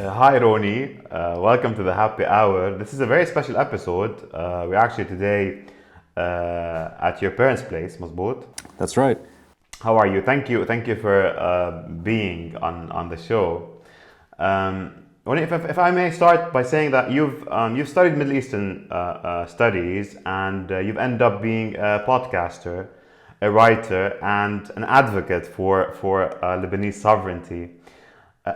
Hi Ronnie, welcome to the Happy Hour. This is a very special episode. We're actually today at your parents' place, Mazboot. That's right. How are you? Thank you for being on the show. Ronnie, if I may start by saying that you've studied Middle Eastern studies and you've ended up being a podcaster, a writer, and an advocate for Lebanese sovereignty.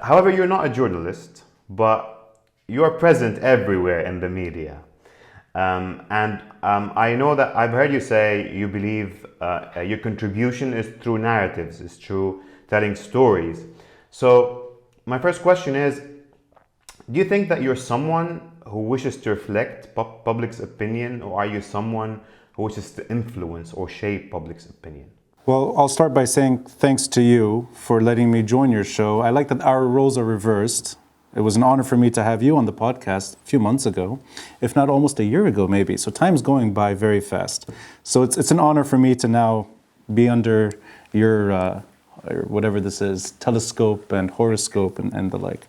However, you're not a journalist, but you are present everywhere in the media. I know that I've heard you say you believe your contribution is through narratives, is through telling stories. So my first question is, do you think that you're someone who wishes to reflect public's opinion, or are you someone who wishes to influence or shape public's opinion? Well, I'll start by saying thanks to you for letting me join your show. I like that our roles are reversed. It was an honor for me to have you on the podcast a few months ago, if not almost a year ago, maybe. So time's going by very fast. So it's an honor for me to now be under your, or whatever this is, telescope and horoscope and the like.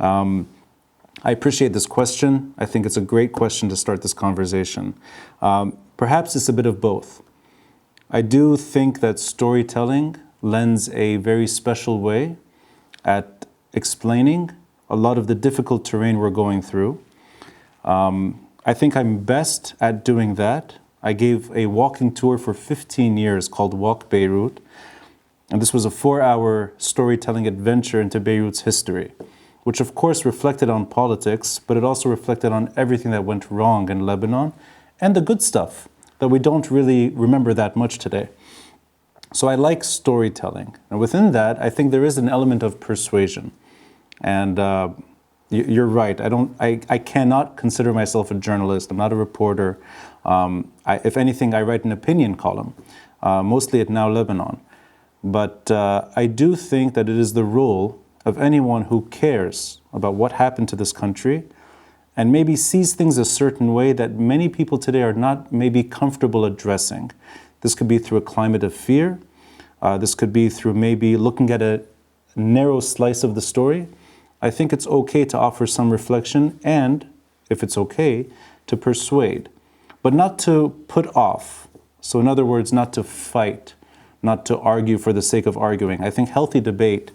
I appreciate this question. I think it's a great question to start this conversation. Perhaps it's a bit of both. I do think that storytelling lends a very special way at explaining a lot of the difficult terrain we're going through. I think I'm best at doing that. I gave a walking tour for 15 years called Walk Beirut, and this was a 4-hour storytelling adventure into Beirut's history, which of course reflected on politics, but it also reflected on everything that went wrong in Lebanon and the good stuff that we don't really remember that much today. So I like storytelling. And within that, I think there is an element of persuasion. And you're right. I cannot consider myself a journalist. I'm not a reporter. If anything, I write an opinion column, mostly at Now Lebanon. But I do think that it is the role of anyone who cares about what happened to this country and maybe sees things a certain way that many people today are not maybe comfortable addressing. This could be through a climate of fear. This could be through maybe looking at a narrow slice of the story. I think it's okay to offer some reflection and, if it's okay, to persuade, but not to put off. So in other words, not to fight, not to argue for the sake of arguing. I think healthy debate,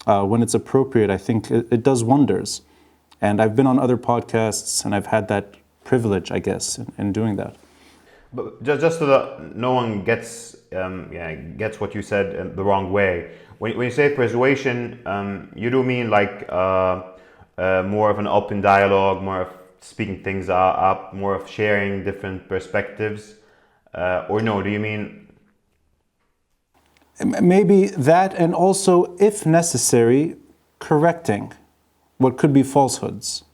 when it's appropriate, I think it does wonders. And I've been on other podcasts and I've had that privilege, I guess, in doing that. But just so that no one gets what you said the wrong way. When you say persuasion, you do mean like more of an open dialogue, more of speaking things up, more of sharing different perspectives, or no? Do you mean maybe that, and also, if necessary, correcting what could be falsehoods,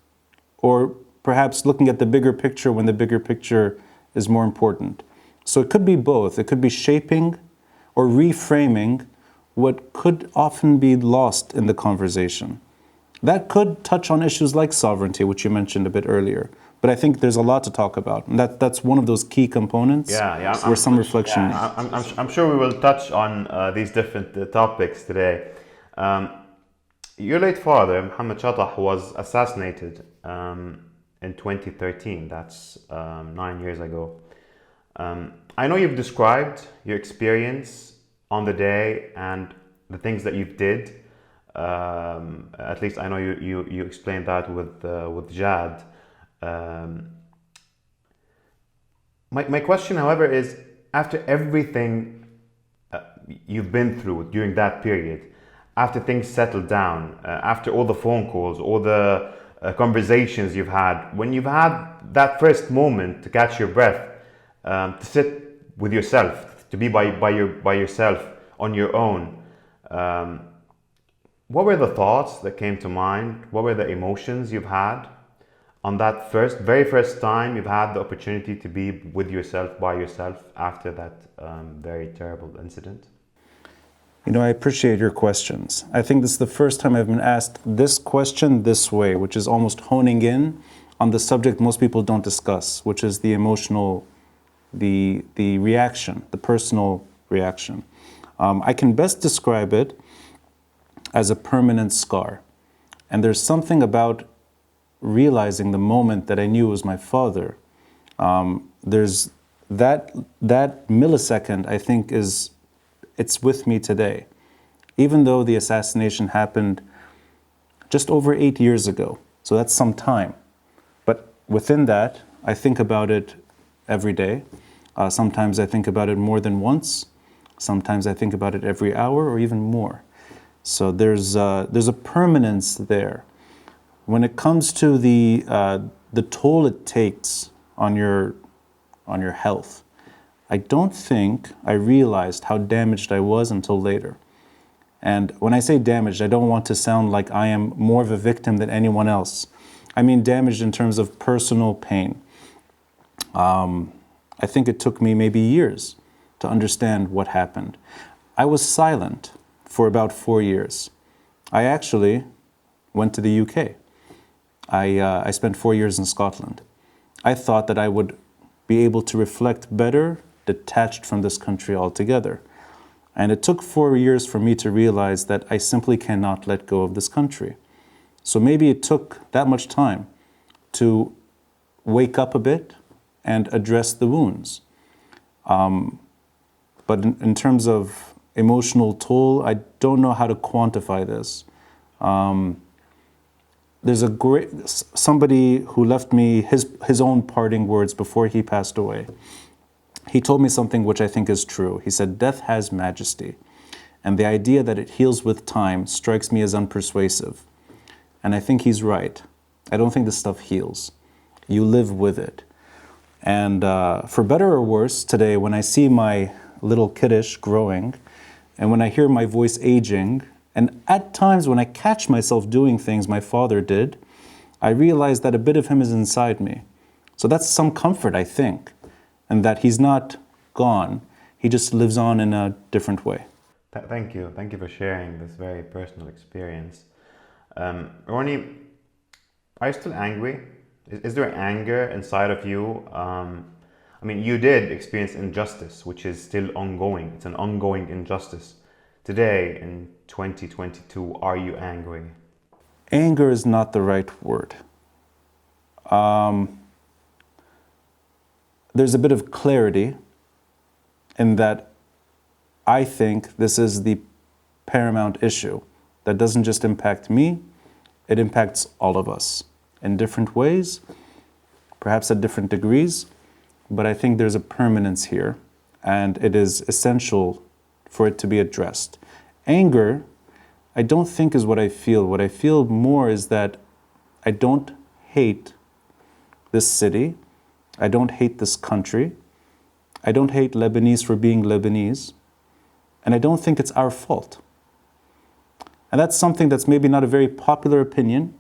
or perhaps looking at the bigger picture when the bigger picture is more important. So it could be both. It could be shaping or reframing what could often be lost in the conversation. That could touch on issues like sovereignty, which you mentioned a bit earlier. But I think there's a lot to talk about. And that's one of those key components where some reflection needs. I'm sure we will touch on these different topics today. Your late father, Mohammad Chatah, was assassinated in 2013. That's 9 years ago. I know you've described your experience on the day and the things that you did. At least I know you explained that with Jad. My question, however, is after everything you've been through during that period, after things settled down, after all the phone calls, all the conversations you've had, when you've had that first moment to catch your breath, to sit with yourself, to be by yourself on your own, what were the thoughts that came to mind? What were the emotions you've had on that very first time you've had the opportunity to be with yourself, by yourself, after that very terrible incident? You know, I appreciate your questions. I think this is the first time I've been asked this question this way, which is almost honing in on the subject most people don't discuss, which is the emotional, the reaction, the personal reaction. I can best describe it as a permanent scar. And there's something about realizing the moment that I knew it was my father. There's that millisecond, I think, it's with me today. Even though the assassination happened just over 8 years ago, so that's some time. But within that, I think about it every day. Sometimes I think about it more than once. Sometimes I think about it every hour or even more. So there's a permanence there. When it comes to the toll it takes on your health, I don't think I realized how damaged I was until later. And when I say damaged, I don't want to sound like I am more of a victim than anyone else. I mean damaged in terms of personal pain. I think it took me maybe years to understand what happened. I was silent for about 4 years. I actually went to the UK. I spent 4 years in Scotland. I thought that I would be able to reflect better, detached from this country altogether. And it took 4 years for me to realize that I simply cannot let go of this country. So maybe it took that much time to wake up a bit and address the wounds. But in terms of emotional toll, I don't know how to quantify this. There's somebody who left me his own parting words before he passed away. He told me something which I think is true. He said, "Death has majesty, and the idea that it heals with time strikes me as unpersuasive." And I think he's right. I don't think this stuff heals. You live with it. And for better or worse, today, when I see my little kiddish growing, and when I hear my voice aging, and at times when I catch myself doing things my father did, I realize that a bit of him is inside me. So that's some comfort, I think, and that he's not gone. He just lives on in a different way. Thank you. Thank you for sharing this very personal experience. Ronnie, are you still angry? Is there anger inside of you? I mean, you did experience injustice, which is still ongoing. It's an ongoing injustice. Today, in 2022, are you angry? Anger is not the right word. There's a bit of clarity in that I think this is the paramount issue that doesn't just impact me, it impacts all of us in different ways, perhaps at different degrees, but I think there's a permanence here, and it is essential for it to be addressed. Anger, I don't think is what I feel. What I feel more is that I don't hate this city, I don't hate this country, I don't hate Lebanese for being Lebanese, and I don't think it's our fault. And that's something that's maybe not a very popular opinion,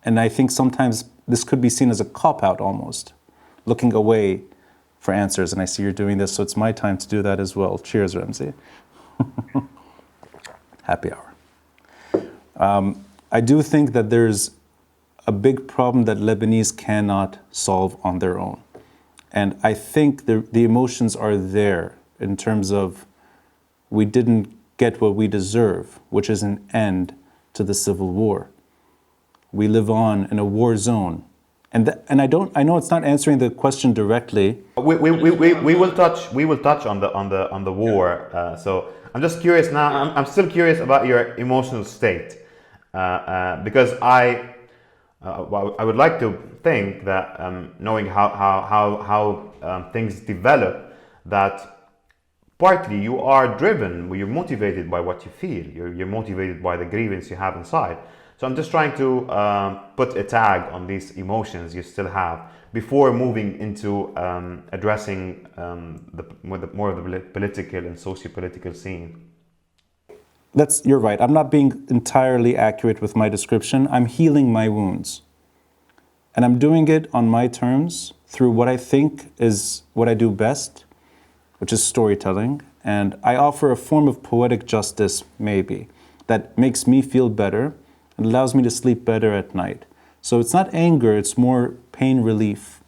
and I think sometimes this could be seen as a cop-out almost, looking away for answers, and I see you're doing this, so it's my time to do that as well. Cheers, Ramsey. Happy hour. I do think that there's a big problem that Lebanese cannot solve on their own. And I think the emotions are there in terms of we didn't get what we deserve, which is an end to the civil war. We live on in a war zone. And I know it's not answering the question directly. We will touch on the war. So I'm just curious now. I'm still curious about your emotional state, because I would like to think that knowing how things develop, that partly you are driven, you're motivated by what you feel. You're motivated by the grievance you have inside. So I'm just trying to put a tag on these emotions you still have before moving into addressing more of the political and socio-political scene. You're right. I'm not being entirely accurate with my description. I'm healing my wounds. And I'm doing it on my terms through what I think is what I do best, which is storytelling. And I offer a form of poetic justice, maybe, that makes me feel better and allows me to sleep better at night. So it's not anger, it's more pain relief.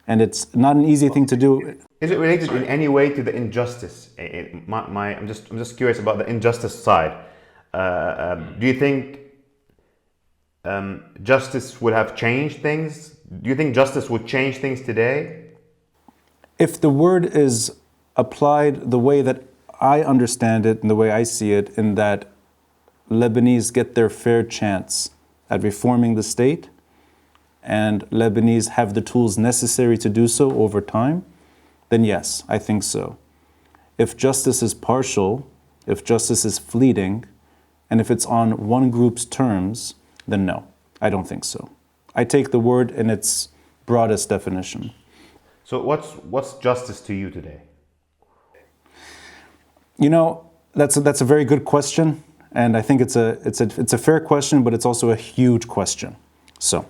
And it's not an easy thing to do. Is it related in any way to the injustice? I'm just curious about the injustice side. Do you think justice would have changed things? Do you think justice would change things today? If the word is applied the way that I understand it and the way I see it, in that Lebanese get their fair chance at reforming the state, and Lebanese have the tools necessary to do so over time, then yes, I think so. If justice is partial, if justice is fleeting, and if it's on one group's terms, then no, I don't think so. I take the word in its broadest definition. So what's justice to you today? You know, that's a very good question, and I think it's a fair question, but it's also a huge question. So,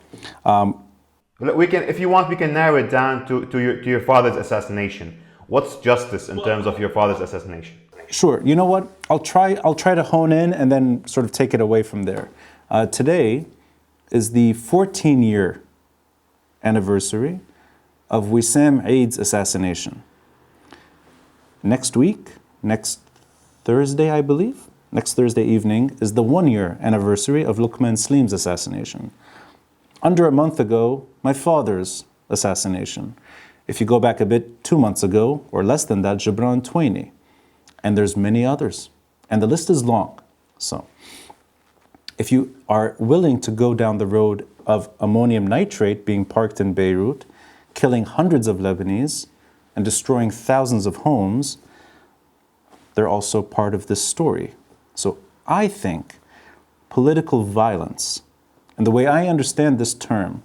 we can, if you want, we can narrow it down to your father's assassination. What's justice in terms of your father's assassination? Sure. You know what? I'll try to hone in and then sort of take it away from there. Today is the 14-year anniversary of Wissam Eid's assassination. Next week, next Thursday, I believe, next Thursday evening, is the 1-year anniversary of Luqman Slim's assassination. Under a month ago, my father's assassination. If you go back a bit, 2 months ago, or less than that, Gibran Twaini. And there's many others. And the list is long. So, if you are willing to go down the road of ammonium nitrate being parked in Beirut, killing hundreds of Lebanese, and destroying thousands of homes, they're also part of this story. So I think political violence, and the way I understand this term,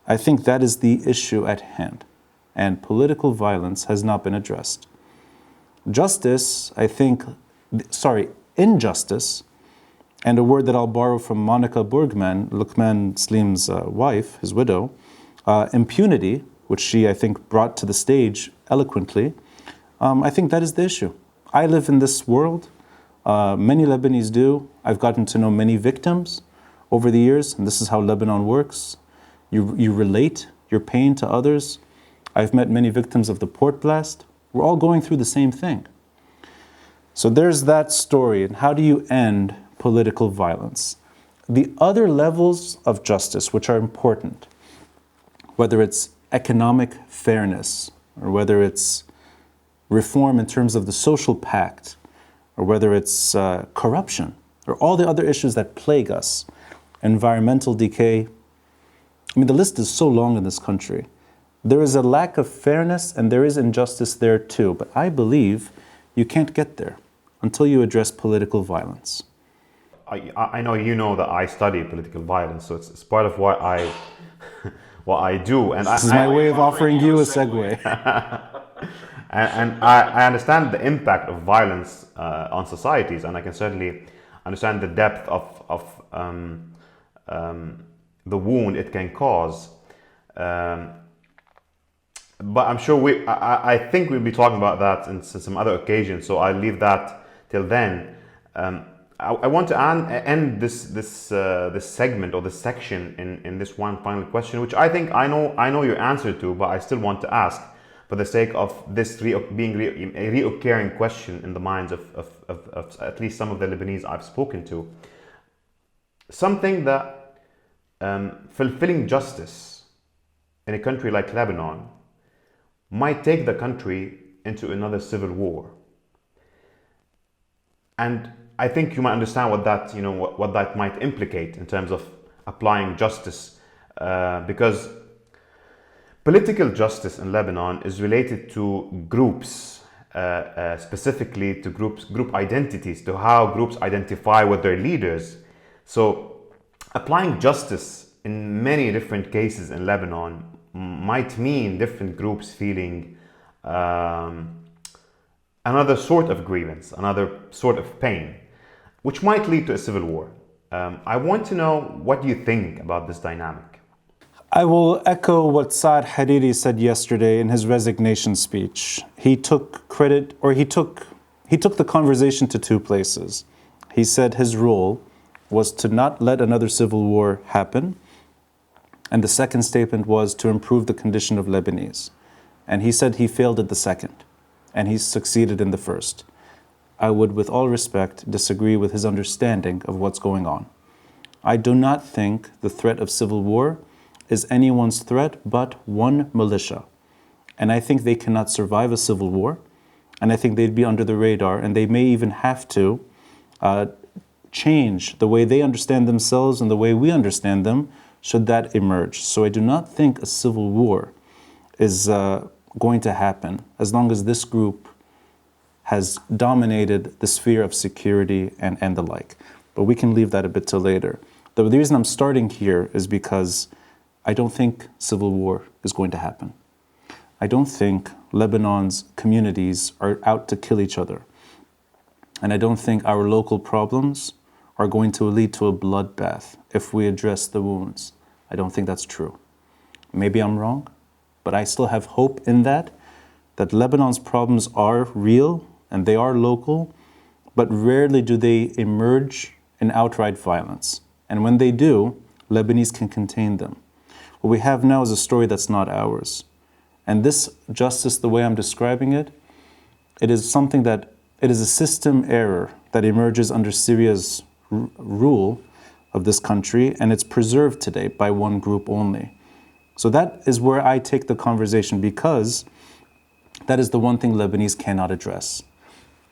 I think that is the issue at hand. And political violence has not been addressed. Justice, injustice, and a word that I'll borrow from Monica Borgman, Luqman Slim's wife, his widow, impunity, which she, I think, brought to the stage eloquently, I think that is the issue. I live in this world. Many Lebanese do. I've gotten to know many victims over the years, and this is how Lebanon works. You relate your pain to others. I've met many victims of the port blast. We're all going through the same thing. So there's that story. And how do you end political violence? The other levels of justice, which are important, whether it's economic fairness, or whether it's reform in terms of the social pact, or whether it's corruption, or all the other issues that plague us, environmental decay. I mean, the list is so long in this country. There is a lack of fairness and there is injustice there too, but I believe you can't get there until you address political violence. I know you know that I study political violence, so it's part of what I do. And this is my way of offering you a segue. and I understand the impact of violence on societies, and I can certainly understand the depth of the wound it can cause. But I'm sure I think we'll be talking about that in some other occasions, so I'll leave that till then. I want to end this segment or this section in this one final question, which I think I know your answer to, but I still want to ask for the sake of this being a reoccurring question in the minds of at least some of the Lebanese I've spoken to. Something that fulfilling justice in a country like Lebanon might take the country into another civil war. And I think you might understand what that might implicate in terms of applying justice, because political justice in Lebanon is related to groups, specifically to group identities, to how groups identify with their leaders. So applying justice in many different cases in Lebanon might mean different groups feeling another sort of grievance, another sort of pain, which might lead to a civil war. I want to know, what do you think about this dynamic? I will echo what Saad Hariri said yesterday in his resignation speech. He took credit, or he took the conversation to two places. He said his role was to not let another civil war happen, And the second statement was to improve the condition of Lebanese. And he said he failed at the second, and he succeeded in the first. I would, with all respect, disagree with his understanding of what's going on. I do not think the threat of civil war is anyone's threat but one militia. And I think they cannot survive a civil war, and I think they'd be under the radar, and they may even have to change the way they understand themselves and the way we understand them should that emerge. So I do not think a civil war is going to happen as long as this group has dominated the sphere of security and the like. But we can leave that a bit till later. The reason I'm starting here is because I don't think civil war is going to happen. I don't think Lebanon's communities are out to kill each other. And I don't think our local problems are going to lead to a bloodbath if we address the wounds. I don't think that's true. Maybe I'm wrong, but I still have hope in that Lebanon's problems are real and they are local, but rarely do they emerge in outright violence. And when they do, Lebanese can contain them. What we have now is a story that's not ours. And this justice, the way I'm describing it, it is something that, it is a system error that emerges under Syria's rule of this country, and it's preserved today by one group only. So that is where I take the conversation, because that is the one thing Lebanese cannot address.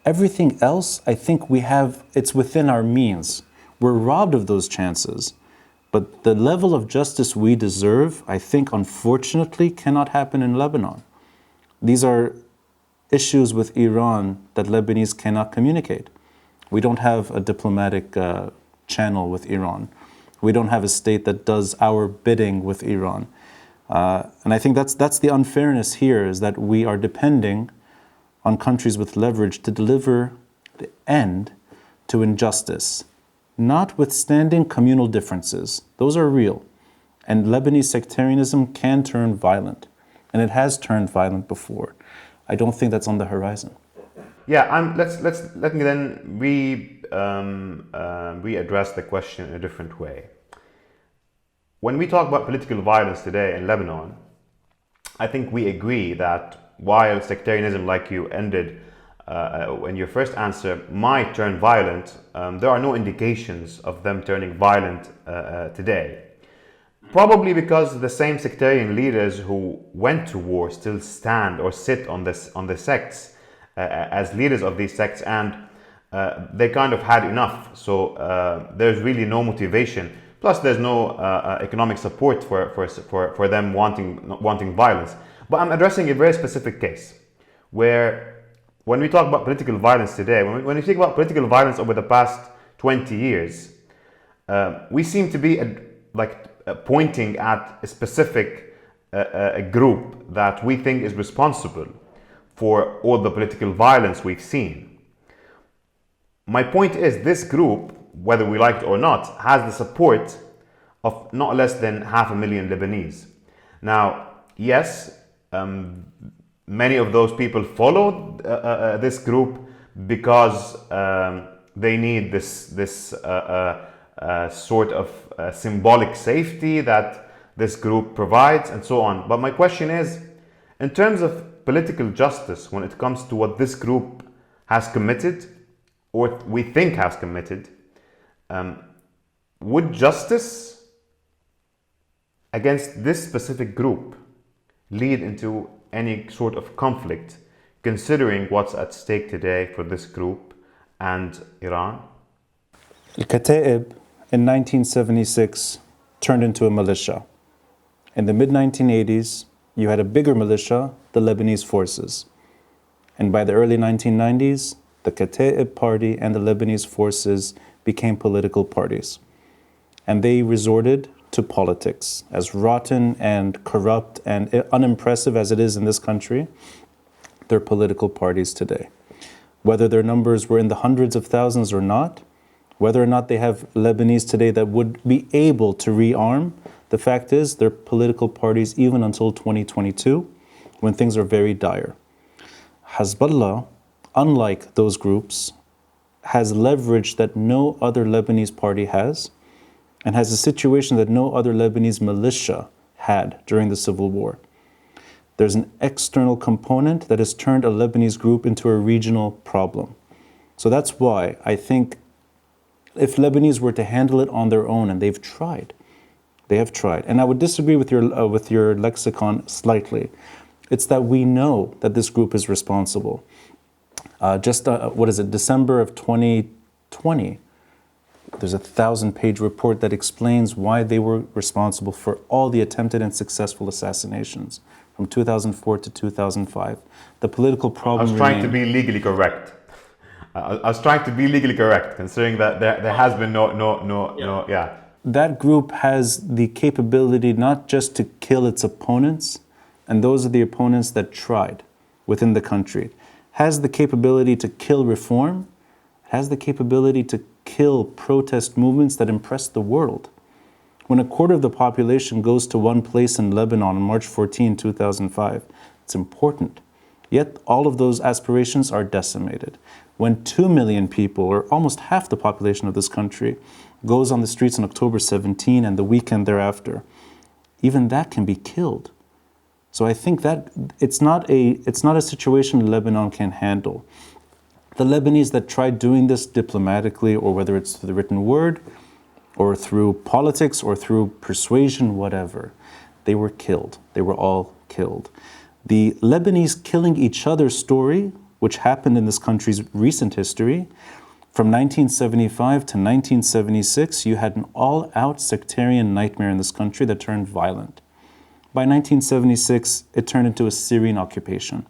Everything else, I think it's within our means. We're robbed of those chances. But the level of justice we deserve, I think, unfortunately, cannot happen in Lebanon. These are issues with Iran that Lebanese cannot communicate. We don't have a diplomatic channel with Iran. We don't have a state that does our bidding with Iran. And I think that's the unfairness here, is that we are depending on countries with leverage to deliver the end to injustice, notwithstanding communal differences. Those are real. And Lebanese sectarianism can turn violent. And it has turned violent before. I don't think that's on the horizon. Yeah, let me then readdress the question in a different way. When we talk about political violence today in Lebanon, I think we agree that while sectarianism, like you ended in your first answer, might turn violent, there are no indications of them turning violent today. Probably because the same sectarian leaders who went to war still stand or sit on the sects as leaders of these sects, and they kind of had enough. So there's really no motivation. Plus, there's no economic support for them wanting violence. But I'm addressing a very specific case where, when we talk about political violence today, when we think about political violence over the past 20 years, we seem to be pointing at a specific a group that we think is responsible for all the political violence we've seen. My point is, this group, whether we like it or not, has the support of not less than 500,000 Lebanese. Now, yes, many of those people followed this group because they need this sort of symbolic safety that this group provides, and so on. But my question is, in terms of political justice, when it comes to what this group has committed, or we think has committed, would justice against this specific group lead into any sort of conflict, considering what's at stake today for this group and Iran? Al-Kata'ib in 1976 turned into a militia. In the mid-1980s, you had a bigger militia, the Lebanese forces. And by the early 1990s, the Kata'ib party and the Lebanese forces became political parties. And they resorted to politics. As rotten and corrupt and unimpressive as it is in this country, they're political parties today. Whether their numbers were in the hundreds of thousands or not, whether or not they have Lebanese today that would be able to rearm, the fact is they're political parties even until 2022, when things are very dire. Hezbollah, unlike those groups, has leverage that no other Lebanese party has, and has a situation that no other Lebanese militia had during the civil war. There's an external component that has turned a Lebanese group into a regional problem. So that's why I think if Lebanese were to handle it on their own, and they have tried, and I would disagree with your lexicon slightly. It's that we know that this group is responsible. December of 2020, there's a 1,000-page report that explains why they were responsible for all the attempted and successful assassinations from 2004 to 2005. The political problem. I was trying to be legally correct. Considering that there has been no. That group has the capability not just to kill its opponents, and those are the opponents that tried within the country, has the capability to kill reform, has the capability to kill protest movements that impress the world. When a quarter of the population goes to one place in Lebanon on March 14, 2005, it's important. Yet all of those aspirations are decimated. When 2 million people, or almost half the population of this country, goes on the streets on October 17 and the weekend thereafter, even that can be killed. So I think that it's not a situation Lebanon can handle. The Lebanese that tried doing this diplomatically, or whether it's through the written word, or through politics, or through persuasion, whatever, they were killed. They were all killed. The Lebanese killing each other story, which happened in this country's recent history, from 1975 to 1976, you had an all-out sectarian nightmare in this country that turned violent. By 1976, it turned into a Syrian occupation.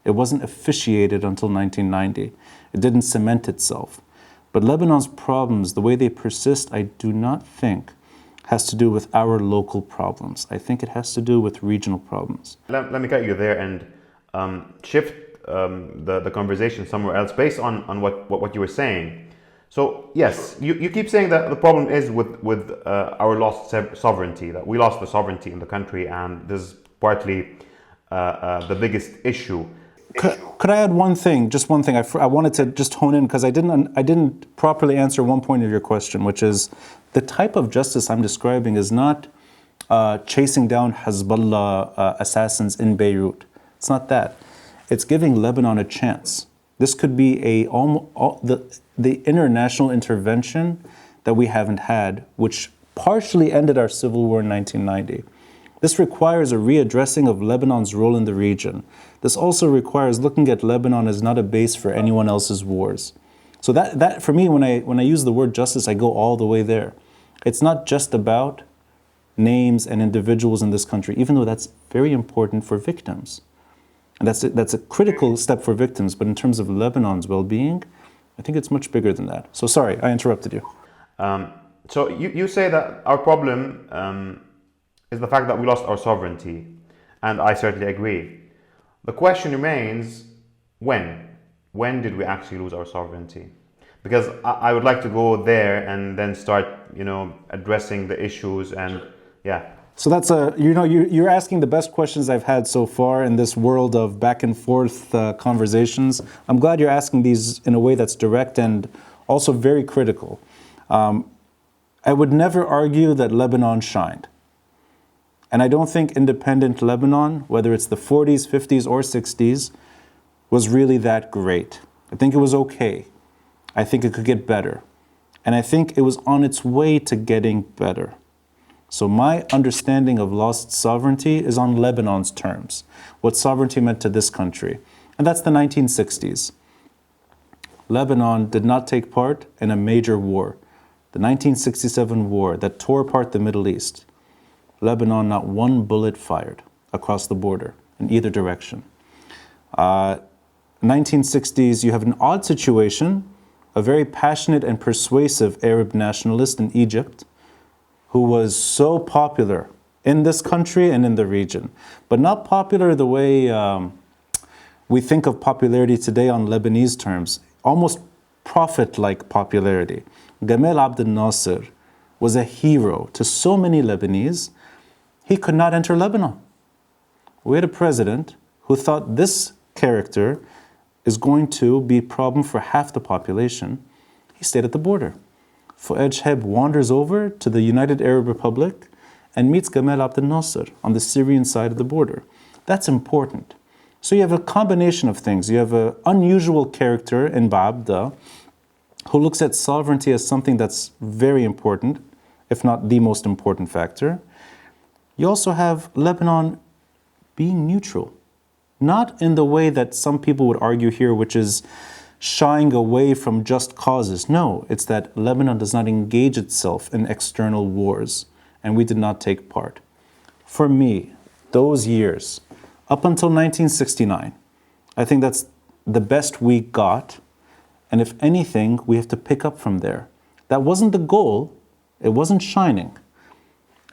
It wasn't officiated until 1990. It didn't cement itself. But Lebanon's problems, the way they persist, I do not think has to do with our local problems. I think it has to do with regional problems. Let me cut you there and shift the conversation somewhere else based on what you were saying. So yes, you keep saying that the problem is with our lost sovereignty, that we lost the sovereignty in the country, and this is partly the biggest issue. Could I add one thing? Just one thing. I wanted to just hone in because I didn't properly answer one point of your question, which is the type of justice I'm describing is not chasing down Hezbollah assassins in Beirut. It's not that. It's giving Lebanon a chance. This could be the international intervention that we haven't had, which partially ended our civil war in 1990. This requires a readdressing of Lebanon's role in the region. This also requires looking at Lebanon as not a base for anyone else's wars. So that for me, when I use the word justice, I go all the way there. It's not just about names and individuals in this country, even though that's very important for victims. And that's a critical step for victims, but in terms of Lebanon's well-being, I think it's much bigger than that. So sorry, I interrupted you. So you say that our problem is the fact that we lost our sovereignty, and I certainly agree. The question remains, when? When did we actually lose our sovereignty? Because I would like to go there and then start, addressing the issues and, yeah. So that's you're asking the best questions I've had so far in this world of back and forth conversations. I'm glad you're asking these in a way that's direct and also very critical. I would never argue that Lebanon shined. And I don't think independent Lebanon, whether it's the 40s, 50s, or 60s, was really that great. I think it was okay. I think it could get better. And I think it was on its way to getting better. So my understanding of lost sovereignty is on Lebanon's terms, what sovereignty meant to this country. And that's the 1960s. Lebanon did not take part in a major war, the 1967 war that tore apart the Middle East. Lebanon, not one bullet fired across the border in either direction. 1960s, you have an odd situation, a very passionate and persuasive Arab nationalist in Egypt, who was so popular in this country and in the region, but not popular the way we think of popularity today on Lebanese terms, almost prophet-like popularity. Gamal Abdel Nasser was a hero to so many Lebanese, he could not enter Lebanon. We had a president who thought this character is going to be a problem for half the population. He stayed at the border. Fuad Sheb wanders over to the United Arab Republic and meets Gamal Abdel Nasser on the Syrian side of the border. That's important. So you have a combination of things. You have an unusual character in Ba'abda who looks at sovereignty as something that's very important, if not the most important factor. You also have Lebanon being neutral, not in the way that some people would argue here, which is shying away from just causes. No, it's that Lebanon does not engage itself in external wars, and we did not take part. For me, those years, up until 1969, I think that's the best we got, and if anything, we have to pick up from there. That wasn't the goal, it wasn't shining,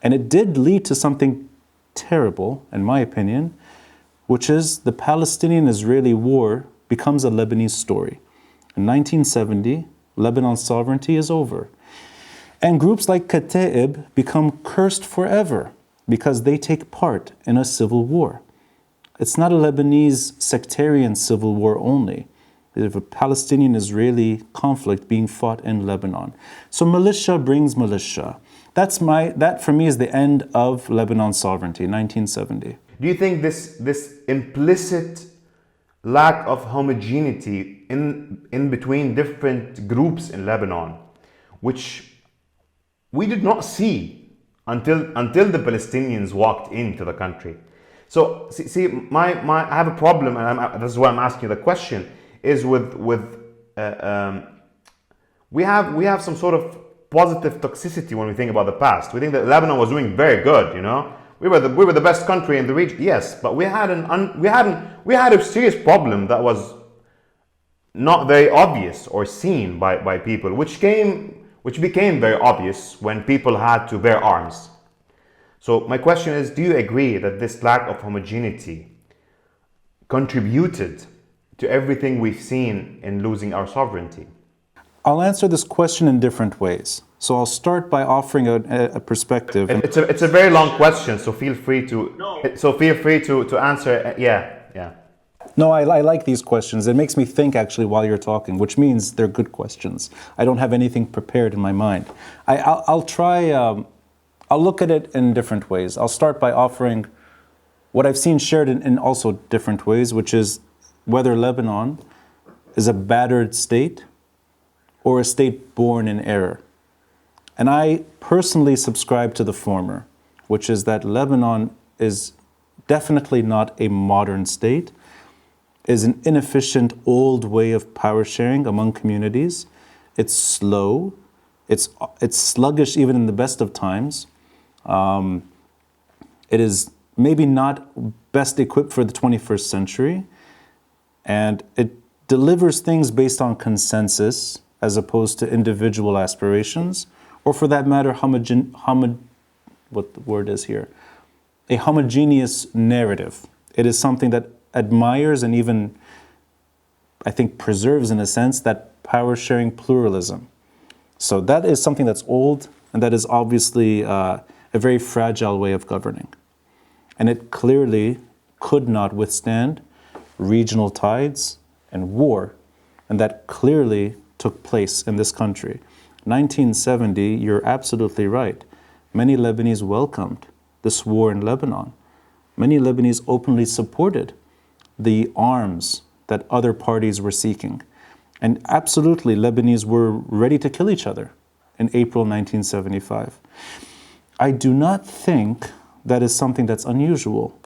and it did lead to something terrible, in my opinion, which is the Palestinian-Israeli war becomes a Lebanese story. In 1970, Lebanon's sovereignty is over. And groups like Kataib become cursed forever because they take part in a civil war. It's not a Lebanese sectarian civil war only. There's a Palestinian-Israeli conflict being fought in Lebanon. So militia brings militia. That for me is the end of Lebanon's sovereignty, 1970. Do you think this implicit lack of homogeneity in between different groups in Lebanon, which we did not see until the Palestinians walked into the country? So see, I have a problem, and this is why I'm asking you the question. Is with we have some sort of positive toxicity when we think about the past. We think that Lebanon was doing very good, you know. We were the best country in the region, yes, but we had a serious problem that was not very obvious or seen by people, which became very obvious when people had to bear arms. So my question is, do you agree that this lack of homogeneity contributed to everything we've seen in losing our sovereignty? I'll answer this question in different ways. So I'll start by offering a perspective. It's a very long question, so feel free to answer. Yeah. No, I like these questions. It makes me think actually while you're talking, which means they're good questions. I don't have anything prepared in my mind. I'll try. I'll look at it in different ways. I'll start by offering what I've seen shared in also different ways, which is whether Lebanon is a battered state or a state born in error. And I personally subscribe to the former, which is that Lebanon is definitely not a modern state, is an inefficient old way of power sharing among communities. It's slow, it's sluggish even in the best of times. It is maybe not best equipped for the 21st century, and it delivers things based on consensus as opposed to individual aspirations, or for that matter, what the word is here, a homogeneous narrative. It is something that admires and even, I think, preserves in a sense that power sharing pluralism. So that is something that's old, and that is obviously a very fragile way of governing. And it clearly could not withstand regional tides and war, and that clearly took place in this country. 1970, you're absolutely right. Many Lebanese welcomed this war in Lebanon. Many Lebanese openly supported the arms that other parties were seeking. And absolutely, Lebanese were ready to kill each other in April 1975. I do not think that is something that's unusual.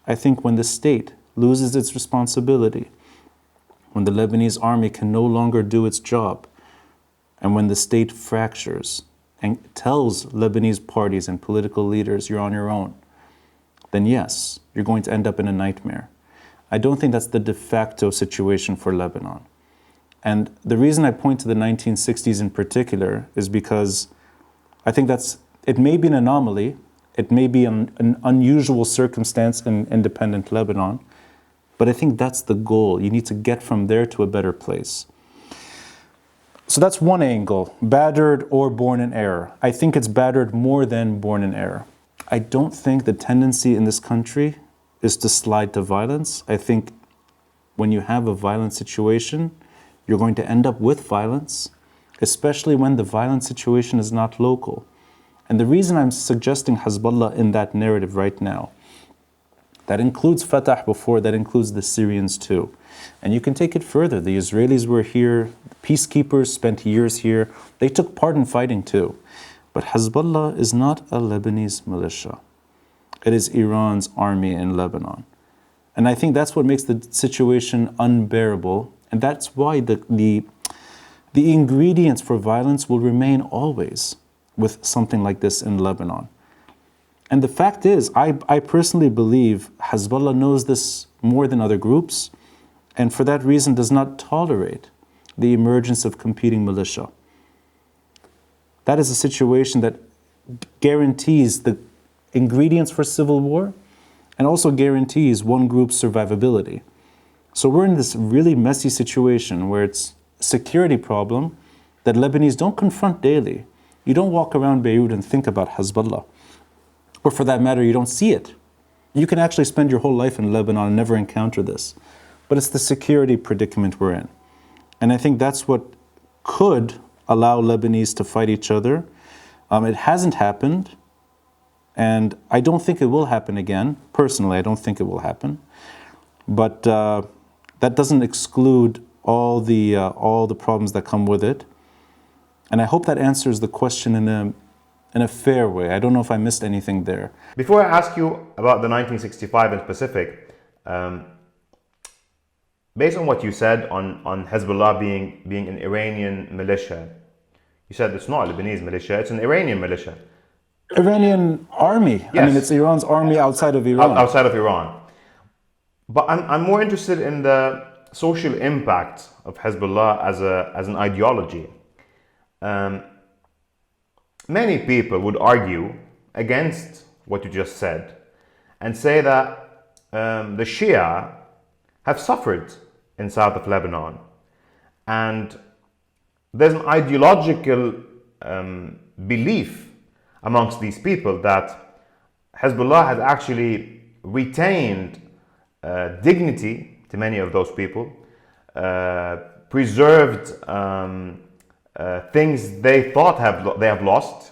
I think when the state loses its responsibility, when the Lebanese army can no longer do its job, and when the state fractures and tells Lebanese parties and political leaders, you're on your own, then yes, you're going to end up in a nightmare. I don't think that's the de facto situation for Lebanon. And the reason I point to the 1960s in particular is because I think it may be an anomaly, it may be an unusual circumstance in independent Lebanon, but I think that's the goal. You need to get from there to a better place. So that's one angle, battered or born in error. I think it's battered more than born in error. I don't think the tendency in this country is to slide to violence. I think when you have a violent situation, you're going to end up with violence. especially when the violent situation is not local. And the reason I'm suggesting Hezbollah in that narrative right now, that includes Fatah before, that includes the Syrians too. And you can take it further. The Israelis were here, peacekeepers spent years here. They took part in fighting too. But Hezbollah is not a Lebanese militia. It is Iran's army in Lebanon. And I think that's what makes the situation unbearable. And that's why the ingredients for violence will remain always with something like this in Lebanon. And the fact is, I personally believe Hezbollah knows this more than other groups, and for that reason does not tolerate the emergence of competing militia. That is a situation that guarantees the ingredients for civil war and also guarantees one group's survivability. So we're in this really messy situation where it's a security problem that Lebanese don't confront daily. You don't walk around Beirut and think about Hezbollah. Or for that matter, you don't see it. You can actually spend your whole life in Lebanon and never encounter this. But it's the security predicament we're in. And I think that's what could allow Lebanese to fight each other. It hasn't happened, and I don't think it will happen again. Personally, I don't think it will happen. But that doesn't exclude all the problems that come with it. And I hope that answers the question in a fair way. I don't know if I missed anything there. Before I ask you about the 1965 in specific, based on what you said on Hezbollah being an Iranian militia, you said it's not a Lebanese militia, it's an Iranian militia. Iranian army. Yes. I mean, it's Iran's army outside of Iran. Outside of Iran. But I'm more interested in the social impact of Hezbollah as an ideology. Many people would argue against what you just said and say that the Shia have suffered in south of Lebanon, and there's an ideological belief amongst these people that Hezbollah has actually retained dignity to many of those people, preserved things they thought they have lost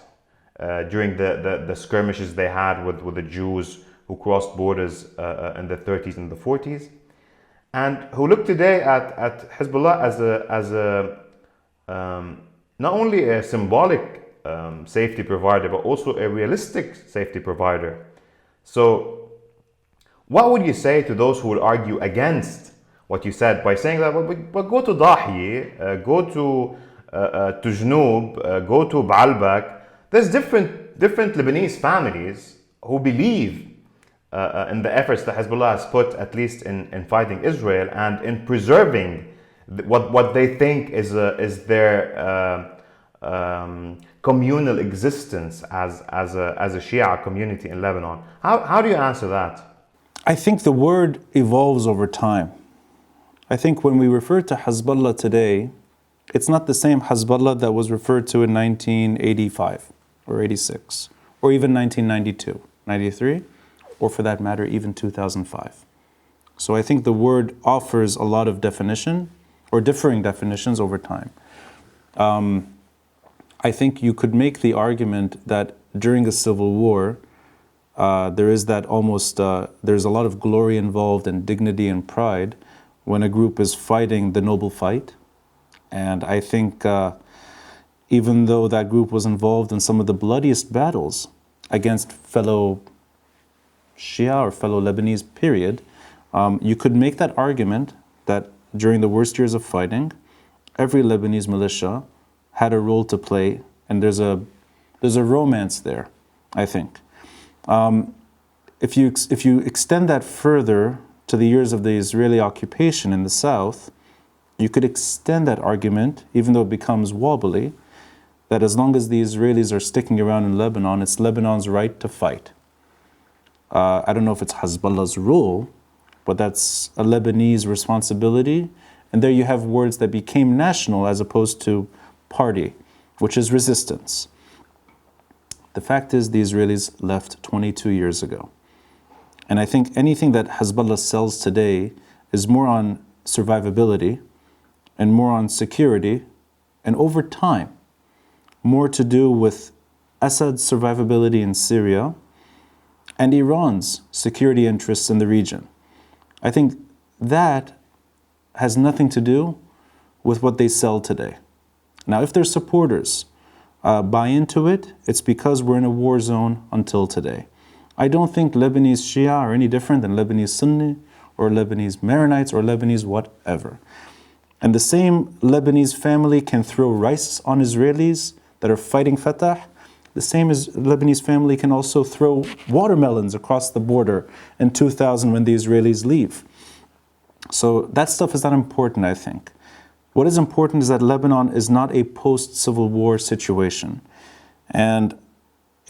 during the skirmishes they had with the Jews who crossed borders in the 30s and the 40s, and who look today at Hezbollah as a not only a symbolic safety provider, but also a realistic safety provider. So what would you say to those who would argue against what you said by saying that, well, go to Dahi, go to Jnoub, go to Baalbek? There's different Lebanese families who believe in the efforts that Hezbollah has put, at least in fighting Israel and in preserving what they think is their communal existence as a Shia community in Lebanon. How do you answer that? I think the word evolves over time. I think when we refer to Hezbollah today, it's not the same Hezbollah that was referred to in 1985 or 86 or even 1992, 93, or for that matter, even 2005. So I think the word offers a lot of definition or differing definitions over time. I think you could make the argument that during the Civil War, there is that almost, there's a lot of glory involved and dignity and pride when a group is fighting the noble fight. And I think even though that group was involved in some of the bloodiest battles against fellow Shia or fellow Lebanese, period, you could make that argument that during the worst years of fighting, every Lebanese militia had a role to play, and there's a romance there, I think. If you extend that further to the years of the Israeli occupation in the south, you could extend that argument, even though it becomes wobbly, that as long as the Israelis are sticking around in Lebanon, it's Lebanon's right to fight. I don't know if it's Hezbollah's rule, but that's a Lebanese responsibility. And there you have words that became national as opposed to party, which is resistance. The fact is, the Israelis left 22 years ago. And I think anything that Hezbollah sells today is more on survivability and more on security and over time, more to do with Assad's survivability in Syria and Iran's security interests in the region. I think that has nothing to do with what they sell today. Now, if their supporters buy into it, it's because we're in a war zone until today. I don't think Lebanese Shia are any different than Lebanese Sunni or Lebanese Maronites or Lebanese whatever. And the same Lebanese family can throw rice on Israelis that are fighting Fatah. The same as Lebanese family can also throw watermelons across the border in 2000 when the Israelis leave. So that stuff is not important, I think. What is important is that Lebanon is not a post-Civil War situation. And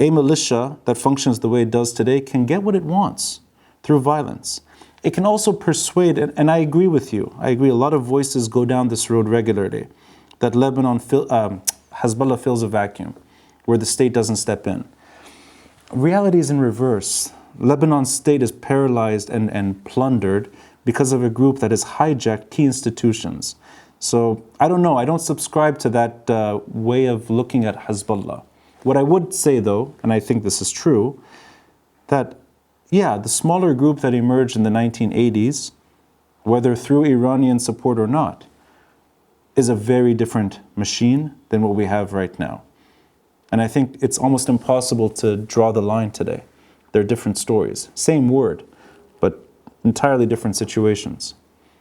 a militia that functions the way it does today can get what it wants through violence. It can also persuade, and I agree with you, I agree, a lot of voices go down this road regularly, that Hezbollah fills a vacuum where the state doesn't step in. Reality is in reverse. Lebanon's state is paralyzed and plundered because of a group that has hijacked key institutions. So I don't know, I don't subscribe to that way of looking at Hezbollah. What I would say though, and I think this is true, that yeah, the smaller group that emerged in the 1980s, whether through Iranian support or not, is a very different machine than what we have right now. And I think it's almost impossible to draw the line today. They're different stories. Same word, but entirely different situations.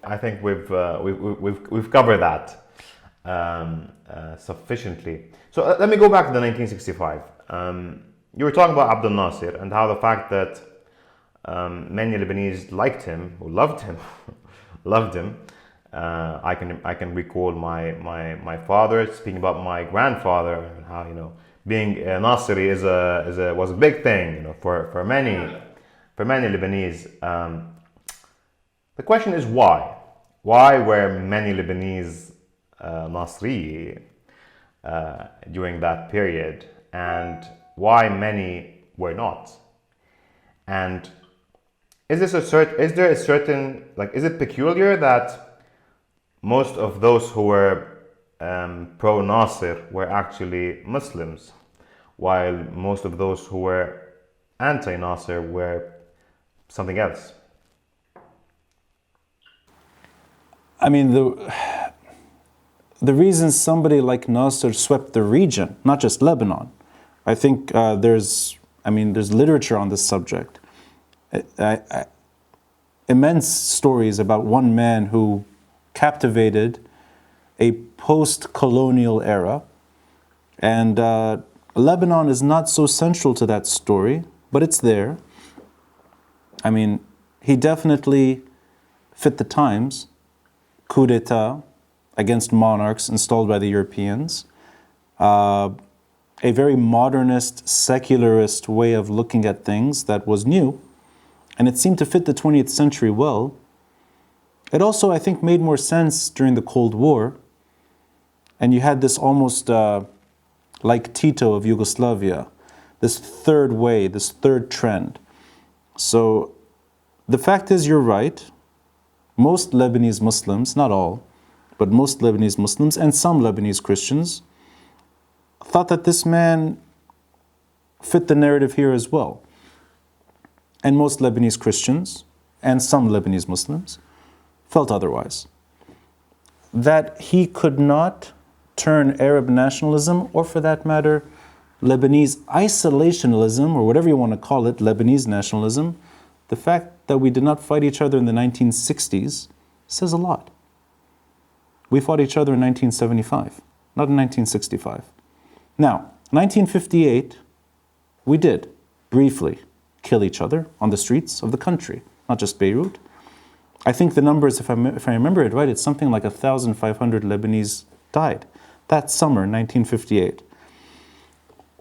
I think we've covered that sufficiently. So let me go back to the 1965. You were talking about Abdel Nasser and how the fact that many Lebanese liked him, or loved him, loved him. I can recall my father speaking about my grandfather and how being a Nasri was a big thing for many Lebanese. The question is why? Why were many Lebanese Nasri during that period, and why many were not? And is there a certain is it peculiar that most of those who were pro-Nasser were actually Muslims, while most of those who were anti-Nasser were something else? I mean, the reason somebody like Nasser swept the region, not just Lebanon, I think there's literature on this subject. Immense stories about one man who captivated a post-colonial era, and Lebanon is not so central to that story, but it's there. I mean, he definitely fit the times. Coup d'etat against monarchs installed by the Europeans. A very modernist, secularist way of looking at things that was new, and it seemed to fit the 20th century well. It also, I think, made more sense during the Cold War, and you had this almost like Tito of Yugoslavia, this third way, this third trend. So the fact is, you're right. Most Lebanese Muslims, not all, but most Lebanese Muslims and some Lebanese Christians thought that this man fit the narrative here as well. And most Lebanese Christians and some Lebanese Muslims felt otherwise. That he could not turn Arab nationalism, or for that matter, Lebanese isolationism, or whatever you want to call it, Lebanese nationalism, the fact that we did not fight each other in the 1960s says a lot. We fought each other in 1975, not in 1965. Now, 1958, we did briefly kill each other on the streets of the country, not just Beirut. I think the numbers, if I remember it right, it's something like 1,500 Lebanese died that summer, 1958.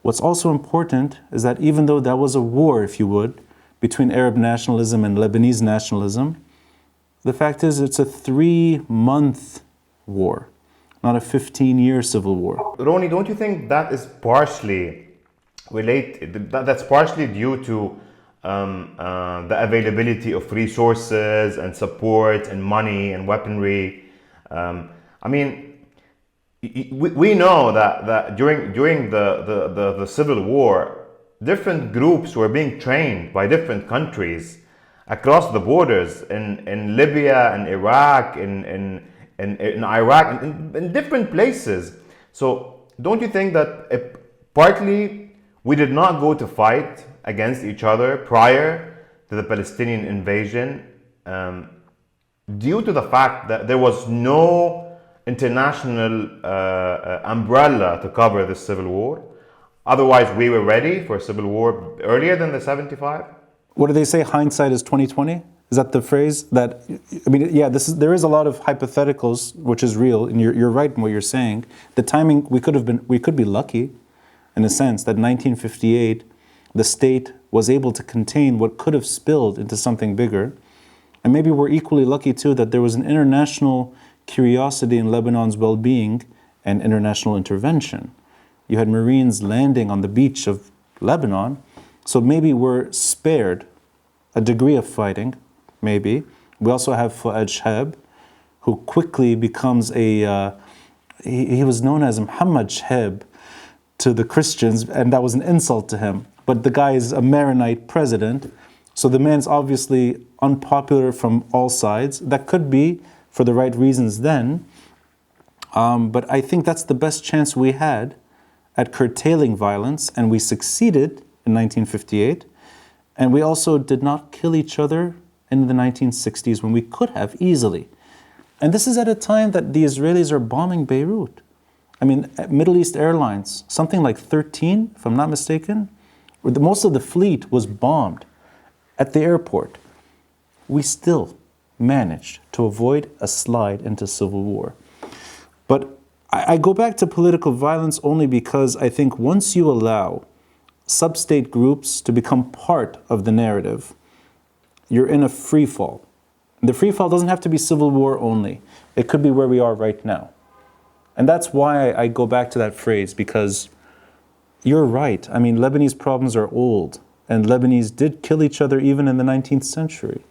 What's also important is that even though that was a war, if you would, between Arab nationalism and Lebanese nationalism, the fact is it's a 3-month war, not a 15-year civil war. Ronnie, don't you think that is partially related, that's partially due to the availability of resources and support and money and weaponry? I mean, we know that during the civil war, different groups were being trained by different countries across the borders in Libya and Iraq, in Iraq, in different places. So don't you think that partly we did not go to fight against each other prior to the Palestinian invasion, due to the fact that there was no international umbrella to cover this civil war? Otherwise, we were ready for a civil war earlier than the 75. What do they say? Hindsight is 2020. Is that the phrase? That, I mean, yeah. There is a lot of hypotheticals, which is real, and you're right in what you're saying. The timing, we could be lucky, in a sense, that 1958, the state was able to contain what could have spilled into something bigger, and maybe we're equally lucky too that there was an international curiosity in Lebanon's well-being and international intervention. You had Marines landing on the beach of Lebanon, so maybe we're spared a degree of fighting, maybe. We also have Fuad Shahab, who quickly becomes he was known as Mohammad Shahab to the Christians, and that was an insult to him. But the guy is a Maronite president, so the man's obviously unpopular from all sides. That could be for the right reasons then, but I think that's the best chance we had at curtailing violence, and we succeeded in 1958, and we also did not kill each other in the 1960s when we could have easily. And this is at a time that the Israelis are bombing Beirut. I mean, Middle East Airlines, something like 13, if I'm not mistaken, where most of the fleet was bombed at the airport. We still managed to avoid a slide into civil war. But I go back to political violence only because I think once you allow sub-state groups to become part of the narrative, you're in a free fall. The free fall doesn't have to be civil war only. It could be where we are right now. And that's why I go back to that phrase, because you're right. I mean, Lebanese problems are old, and Lebanese did kill each other even in the 19th century.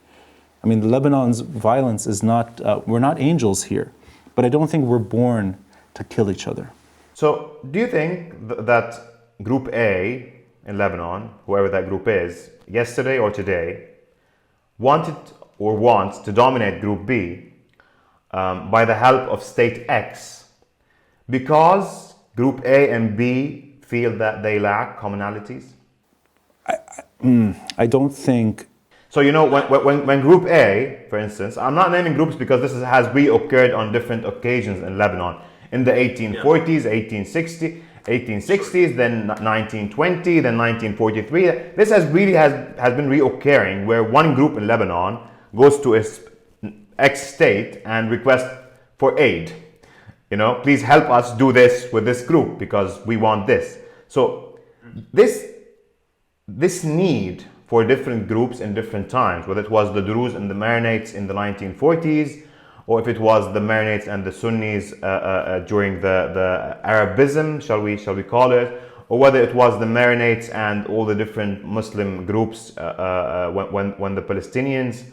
I mean, Lebanon's violence is not, we're not angels here, but I don't think we're born to kill each other. So do you think that Group A in Lebanon, whoever that group is, yesterday or today, wanted or wants to dominate Group B by the help of State X because Group A and B feel that they lack commonalities? I don't think... So, you know, when Group A, for instance, I'm not naming groups because this has reoccurred on different occasions in Lebanon. In the 1840s, 1860s, then 1920, then 1943. This has been reoccurring, where one group in Lebanon goes to its X state and requests for aid. You know, please help us do this with this group because we want this. So this need for different groups in different times, whether it was the Druze and the Maronites in the 1940s, or if it was the Maronites and the Sunnis during the Arabism, shall we call it, or whether it was the Maronites and all the different Muslim groups when the Palestinians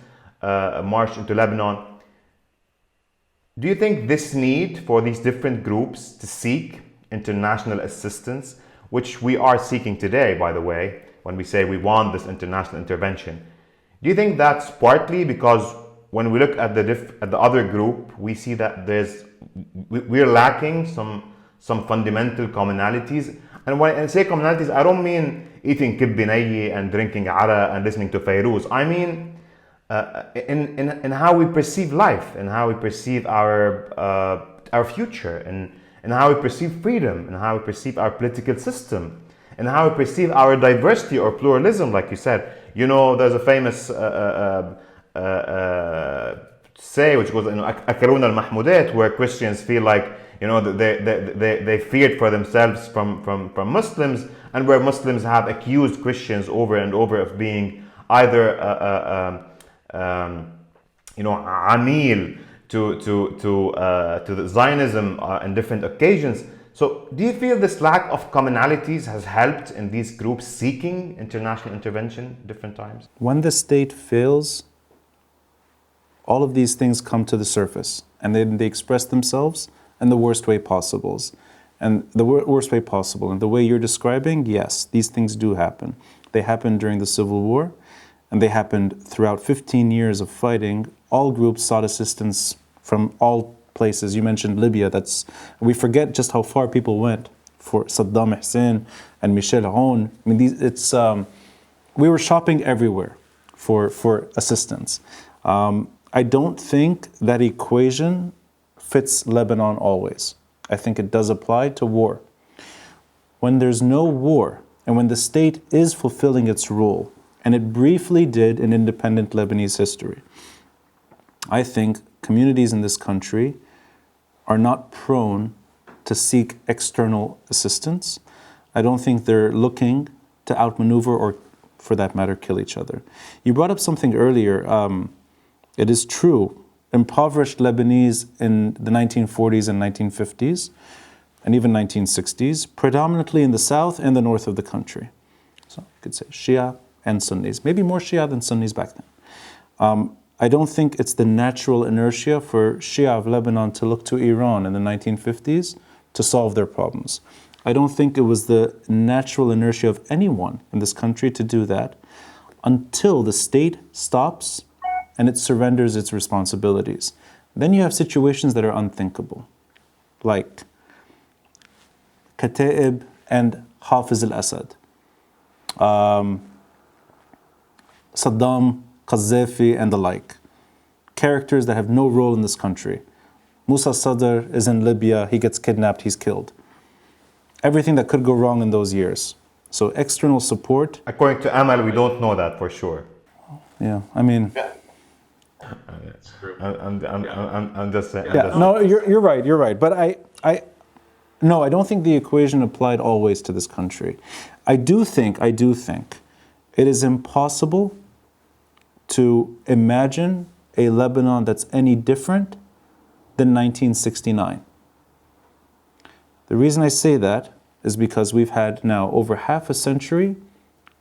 marched into Lebanon. Do you think this need for these different groups to seek international assistance, which we are seeking today, by the way, when we say we want this international intervention, do you think that's partly because when we look at the other group, we see that we're lacking some fundamental commonalities? And when I say commonalities, I don't mean eating kibbi nayyi and drinking ara and listening to Fairuz. I mean in how we perceive life, and how we perceive our future, and how we perceive freedom, and how we perceive our political system, and how we perceive our diversity or pluralism, like you said. You know, there's a famous say which goes, Akaruna al-Mahmudat, where Christians feel like, you know, they feared for themselves from Muslims, and where Muslims have accused Christians over and over of being either amil to the Zionism in different occasions. So do you feel this lack of commonalities has helped in these groups seeking international intervention different times? When the state fails, all of these things come to the surface, and then they express themselves and the worst way possibles. And the worst way possible. And the way you're describing, yes, these things do happen. They happened during the Civil War, and they happened throughout 15 years of fighting. All groups sought assistance from all places. You mentioned Libya. We forget just how far people went for Saddam Hussein and Michel Aoun. I mean, we were shopping everywhere for assistance. I don't think that equation fits Lebanon always. I think it does apply to war. When there's no war, and when the state is fulfilling its role, and it briefly did in independent Lebanese history, I think communities in this country are not prone to seek external assistance. I don't think they're looking to outmaneuver or, for that matter, kill each other. You brought up something earlier. It is true. Impoverished Lebanese in the 1940s and 1950s, and even 1960s, predominantly in the south and the north of the country. So you could say Shia and Sunnis, maybe more Shia than Sunnis back then. I don't think it's the natural inertia for Shia of Lebanon to look to Iran in the 1950s to solve their problems. I don't think it was the natural inertia of anyone in this country to do that until the state stops and it surrenders its responsibilities. Then you have situations that are unthinkable, like Kataib and Hafiz al-Assad, Saddam, Qaddafi, and the like. Characters that have no role in this country. Musa Sadr is in Libya, he gets kidnapped, he's killed. Everything that could go wrong in those years. So external support. According to Amal, we don't know that for sure. Yeah, I mean... That's true. I'm just saying. Yeah, no, you're right. But I don't think the equation applied always to this country. I do think it is impossible to imagine a Lebanon that's any different than 1969. The reason I say that is because we've had now over half a century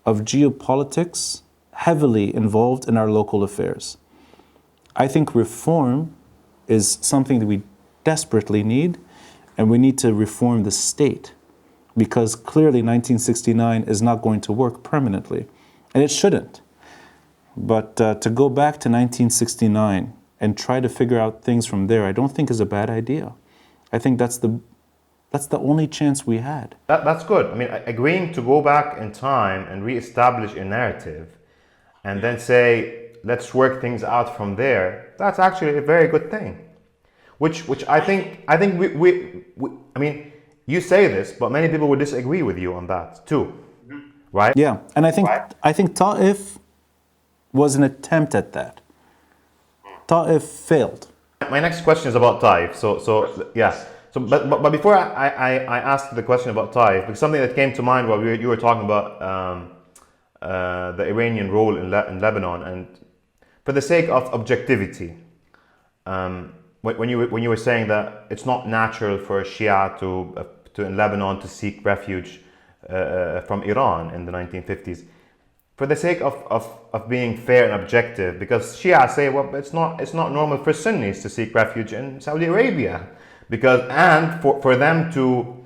of geopolitics heavily involved in our local affairs. I think reform is something that we desperately need, and we need to reform the state, because clearly 1969 is not going to work permanently, and it shouldn't. But to go back to 1969 and try to figure out things from there, I don't think is a bad idea. I think that's the only chance we had. That's good. I mean, agreeing to go back in time and reestablish a narrative, and then say, let's work things out from there, that's actually a very good thing. Which I think we I mean, you say this, but many people would disagree with you on that too, right? Yeah, and I think Ta'if was an attempt at that. Ta'if failed. My next question is about Taif. So yeah. So but before I asked the question about Taif, because something that came to mind while you were talking about the Iranian role in Lebanon, and for the sake of objectivity, when you were saying that it's not natural for a Shia to in Lebanon to seek refuge from Iran in the 1950s, for the sake of being fair and objective, because Shia say, well, it's not normal for Sunnis to seek refuge in Saudi Arabia, and for them to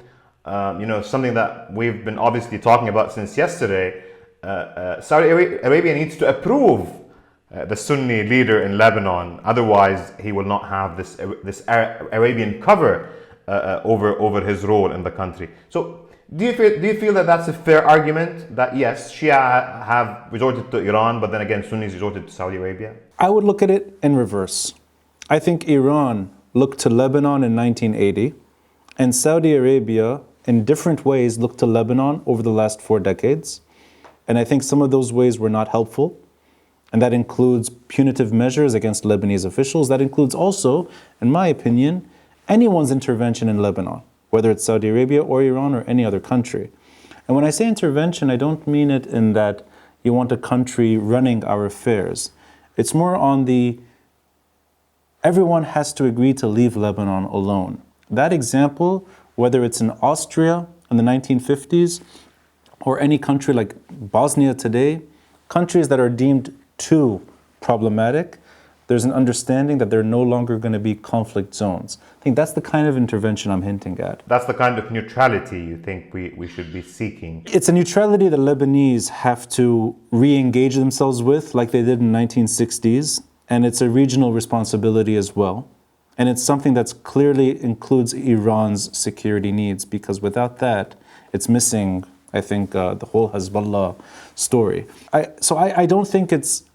something that we've been obviously talking about since yesterday, Saudi Arabia needs to approve the Sunni leader in Lebanon, otherwise he will not have this Arabian cover over his role in the country. So do you feel that that's a fair argument, that yes, Shia have resorted to Iran, but then again Sunnis resorted to Saudi Arabia? I would look at it in reverse. I think Iran looked to Lebanon in 1980, and Saudi Arabia in different ways looked to Lebanon over the last 4 decades. And I think some of those ways were not helpful. And that includes punitive measures against Lebanese officials. That includes also, in my opinion, anyone's intervention in Lebanon, whether it's Saudi Arabia or Iran or any other country. And when I say intervention, I don't mean it in that you want a country running our affairs. It's more on everyone has to agree to leave Lebanon alone. That example, whether it's in Austria in the 1950s or any country like Bosnia today, countries that are deemed too problematic, there's an understanding that there are no longer going to be conflict zones. I think that's the kind of intervention I'm hinting at. That's the kind of neutrality you think we should be seeking. It's a neutrality that Lebanese have to re-engage themselves with, like they did in the 1960s, and it's a regional responsibility as well. And it's something that clearly includes Iran's security needs, because without that, it's missing, I think, the whole Hezbollah story. So I don't think it's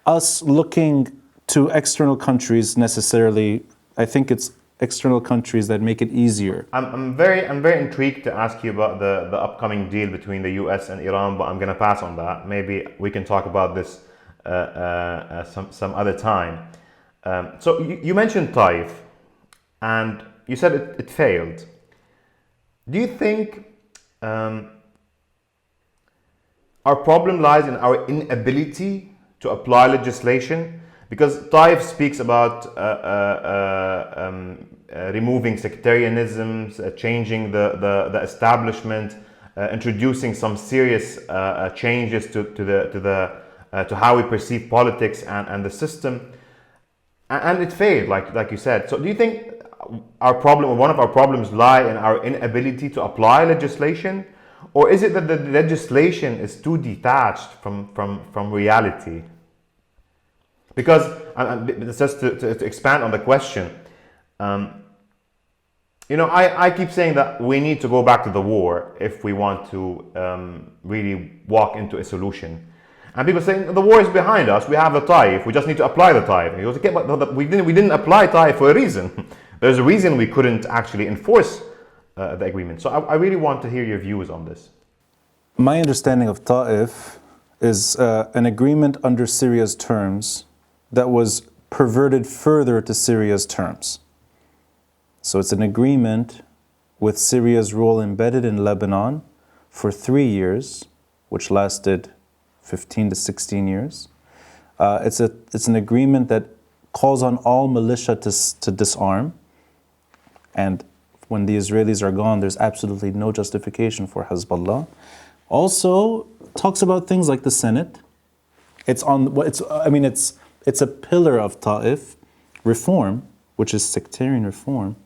us looking to external countries necessarily. I think it's external countries that make it easier. I'm very intrigued to ask you about the upcoming deal between the US and Iran, but I'm going to pass on that. Maybe we can talk about this some other time. So you mentioned Taif, and you said it failed. Do you think our problem lies in our inability to apply legislation? Because Taif speaks about removing sectarianism, changing the establishment, introducing some serious changes to how we perceive politics and the system, and it failed, like you said. So, do you think our problem, or one of our problems, lie in our inability to apply legislation, or is it that the legislation is too detached from reality? Because, just to expand on the question, I keep saying that we need to go back to the war if we want to really walk into a solution. And people say, the war is behind us, we have the Taif, we just need to apply the Taif. And he goes, okay, but we didn't apply Taif for a reason. There's a reason we couldn't actually enforce the agreement. So I really want to hear your views on this. My understanding of Taif is an agreement under Syria's terms that was perverted further to Syria's terms. So it's an agreement with Syria's role embedded in Lebanon for 3 years, which lasted 15 to 16 years. It's an agreement that calls on all militia to disarm. And when the Israelis are gone, there's absolutely no justification for Hezbollah. Also talks about things like the Senate. It's a pillar of Taif reform, which is sectarian reform,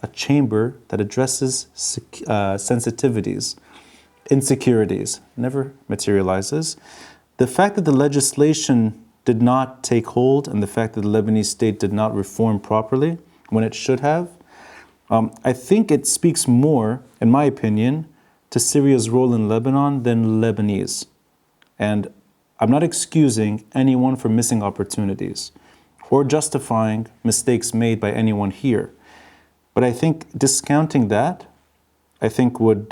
a chamber that addresses sensitivities, insecurities, never materializes. The fact that the legislation did not take hold, and the fact that the Lebanese state did not reform properly when it should have, I think it speaks more, in my opinion, to Syria's role in Lebanon than Lebanese. And I'm not excusing anyone for missing opportunities or justifying mistakes made by anyone here. But I think discounting that, I think would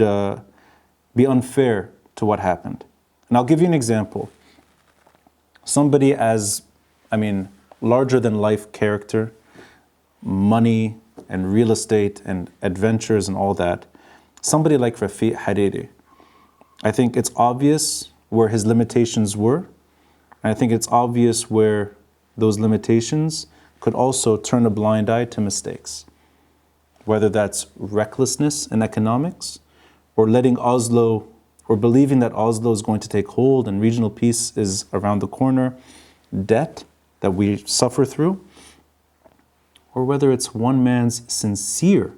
be unfair to what happened. And I'll give you an example. Somebody larger than life character, money and real estate and adventures and all that, somebody like Rafiq Hariri. I think it's obvious where his limitations were, and I think it's obvious where those limitations could also turn a blind eye to mistakes. Whether that's recklessness in economics, or letting Oslo, or believing that Oslo is going to take hold and regional peace is around the corner, debt that we suffer through, or whether it's one man's sincere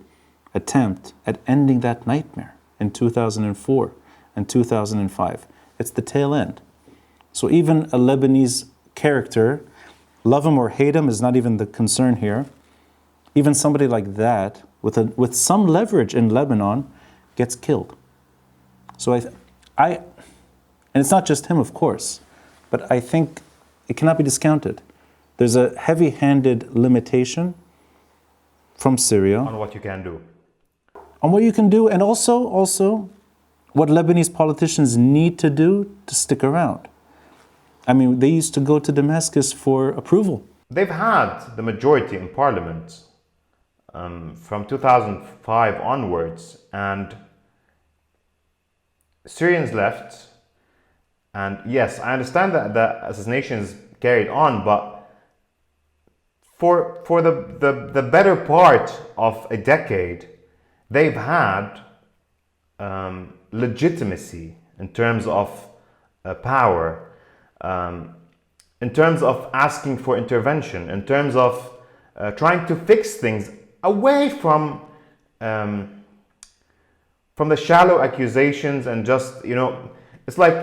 attempt at ending that nightmare in 2004 and 2005. It's the tail end. So even a Lebanese character, love him or hate him is not even the concern here. Even somebody like that, with some leverage in Lebanon, gets killed. So and it's not just him, of course, but I think it cannot be discounted. There's a heavy-handed limitation from Syria On what you can do. on what you can do, and also what Lebanese politicians need to do to stick around. I mean, they used to go to Damascus for approval. They've had the majority in parliament from 2005 onwards, and Syrians left. And yes, I understand that the assassinations carried on, but for the better part of a decade, they've had legitimacy in terms of power. in terms of asking for intervention, in terms of trying to fix things away from the shallow accusations and just, it's like,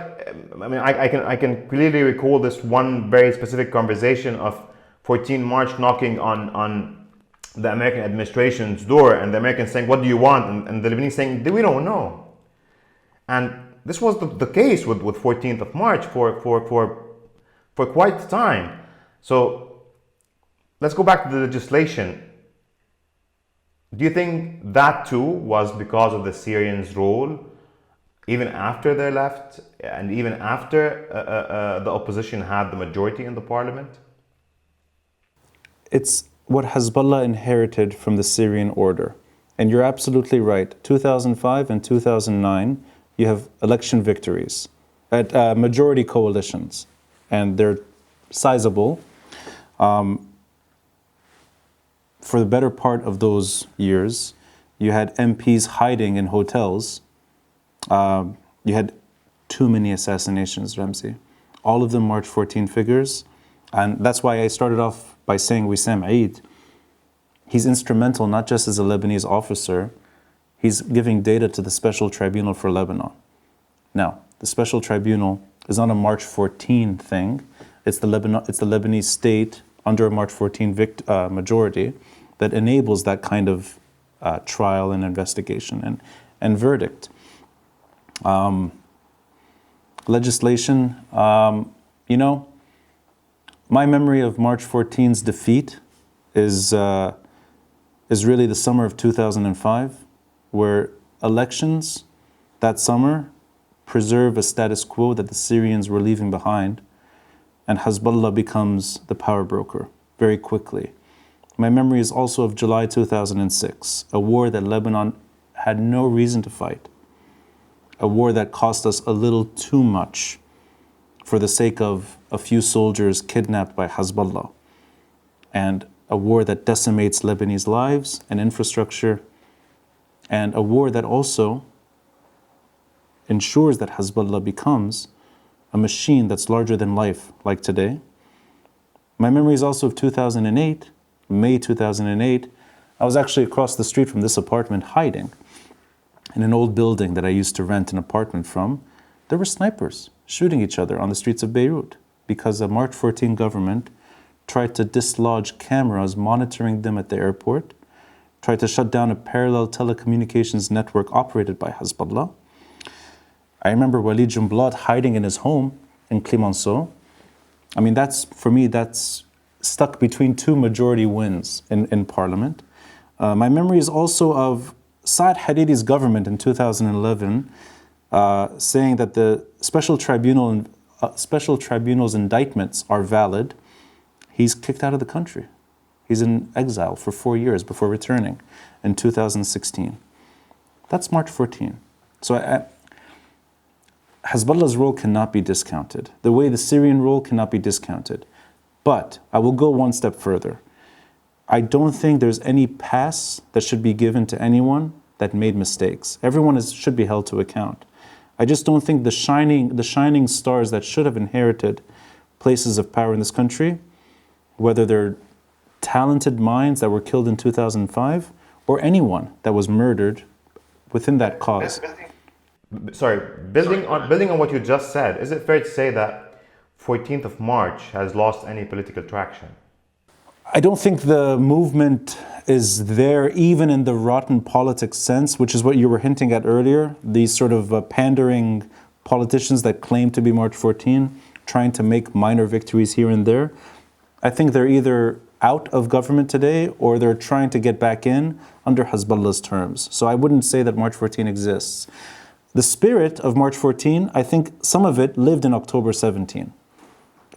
I mean, I can clearly recall this one very specific conversation of 14 March knocking on the American administration's door, and the Americans saying, "What do you want?" And the Lebanese saying, "We don't know." And this was the case with 14th of March for quite a time. So let's go back to the legislation. Do you think that too was because of the Syrians' role, even after they left, and even after the opposition had the majority in the parliament? It's what Hezbollah inherited from the Syrian order. And you're absolutely right. 2005 and 2009, you have election victories at majority coalitions, and they're sizable. For the better part of those years, you had MPs hiding in hotels. You had too many assassinations, Ramsey. All of them March 14 figures. And that's why I started off by saying Wissam Eid. He's instrumental not just as a Lebanese officer, he's giving data to the Special Tribunal for Lebanon. Now, the Special Tribunal is not a March 14 thing. It's the Lebanese state under a March 14 majority that enables that kind of trial and investigation and verdict. Legislation, my memory of March 14's defeat is really the summer of 2005, where elections that summer preserve a status quo that the Syrians were leaving behind, and Hezbollah becomes the power broker very quickly. My memory is also of July 2006, a war that Lebanon had no reason to fight, a war that cost us a little too much for the sake of a few soldiers kidnapped by Hezbollah, and a war that decimates Lebanese lives and infrastructure, and a war that also ensures that Hezbollah becomes a machine that's larger than life, like today. My memory is also of 2008, May 2008. I was actually across the street from this apartment hiding in an old building that I used to rent an apartment from. There were snipers shooting each other on the streets of Beirut because the March 14 government tried to dislodge cameras monitoring them at the airport, tried to shut down a parallel telecommunications network operated by Hezbollah. I remember Walid Jumblat hiding in his home in Clemenceau. I mean, for me, that's stuck between two majority wins in parliament. My memory is also of Saad Hariri's government in 2011 saying that the special tribunal's indictments are valid. He's kicked out of the country. He's in exile for 4 years before returning in 2016. That's March 14. So Hezbollah's role cannot be discounted, the way the Syrian role cannot be discounted. But I will go one step further. I don't think there's any pass that should be given to anyone that made mistakes. Everyone should be held to account. I just don't think the shining stars that should have inherited places of power in this country, whether they're talented minds that were killed in 2005 or anyone that was murdered within that cause. Building on what you just said, is it fair to say that 14th of March has lost any political traction? I don't think the movement is there even in the rotten politics sense, which is what you were hinting at earlier, these sort of pandering politicians that claim to be March 14, trying to make minor victories here and there. I think they're either out of government today or they're trying to get back in under Hezbollah's terms. So I wouldn't say that March 14 exists. The spirit of March 14, I think some of it lived in October 17.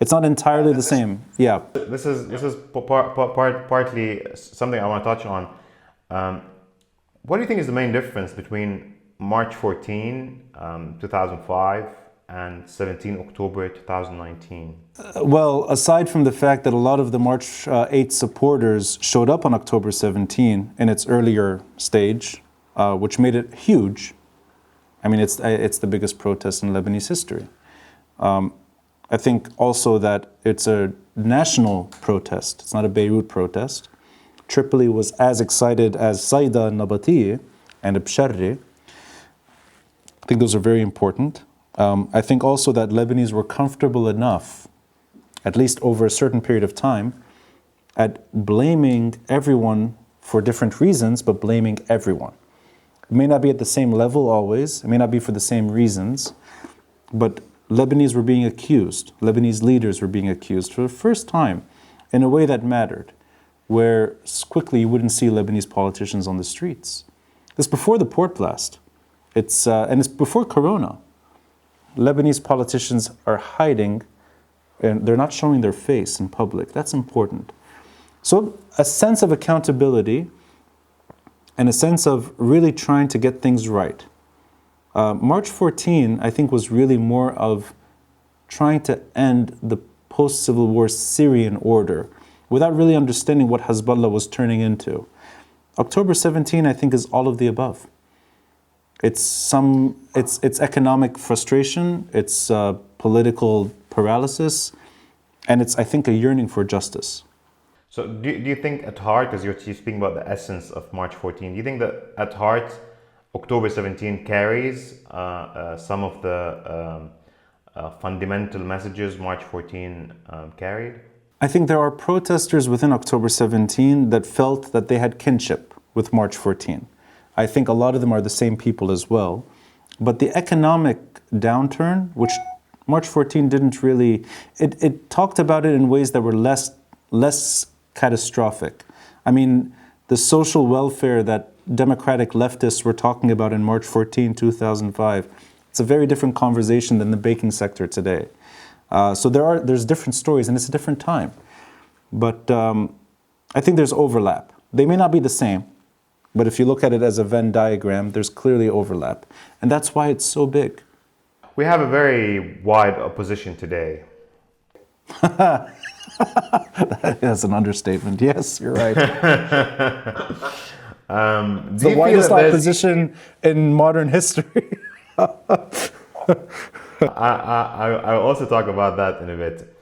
It's not entirely the same. Yeah. This is partly something I want to touch on. What do you think is the main difference between March 14, 2005 and 17 October 2019? Well, aside from the fact that a lot of the March 8 supporters showed up on October 17 in its earlier stage, which made it huge. I mean, it's the biggest protest in Lebanese history. I think also that it's a national protest. It's not a Beirut protest. Tripoli was as excited as Saida and Nabatieh and Bsharri. I think those are very important. I think also that Lebanese were comfortable enough, at least over a certain period of time, at blaming everyone for different reasons, but blaming everyone. It may not be at the same level always, it may not be for the same reasons, but Lebanese were being accused, Lebanese leaders were being accused for the first time in a way that mattered, where quickly you wouldn't see Lebanese politicians on the streets. It's before the port blast. And it's before Corona. Lebanese politicians are hiding and they're not showing their face in public. That's important. So a sense of accountability and a sense of really trying to get things right. March 14, I think, was really more of trying to end the post-Civil War Syrian order without really understanding what Hezbollah was turning into. October 17, I think, is all of the above. It's economic frustration, it's political paralysis, and it's, I think, a yearning for justice. So do you think at heart, because you're speaking about the essence of March 14, do you think that at heart October 17 carries some of the fundamental messages March 14 carried? I think there are protesters within October 17 that felt that they had kinship with March 14. I think a lot of them are the same people as well. But the economic downturn, which March 14 didn't really, it talked about it in ways that were less catastrophic. I mean, the social welfare that democratic leftists were talking about in March 14, 2005, it's a very different conversation than the banking sector today. So there's different stories, and it's a different time. But I think there's overlap. They may not be the same, but if you look at it as a Venn diagram, there's clearly overlap. And that's why it's so big. We have a very wide opposition today. That's an understatement. Yes, you're right. The widest opposition in modern history. I'll also talk about that in a bit.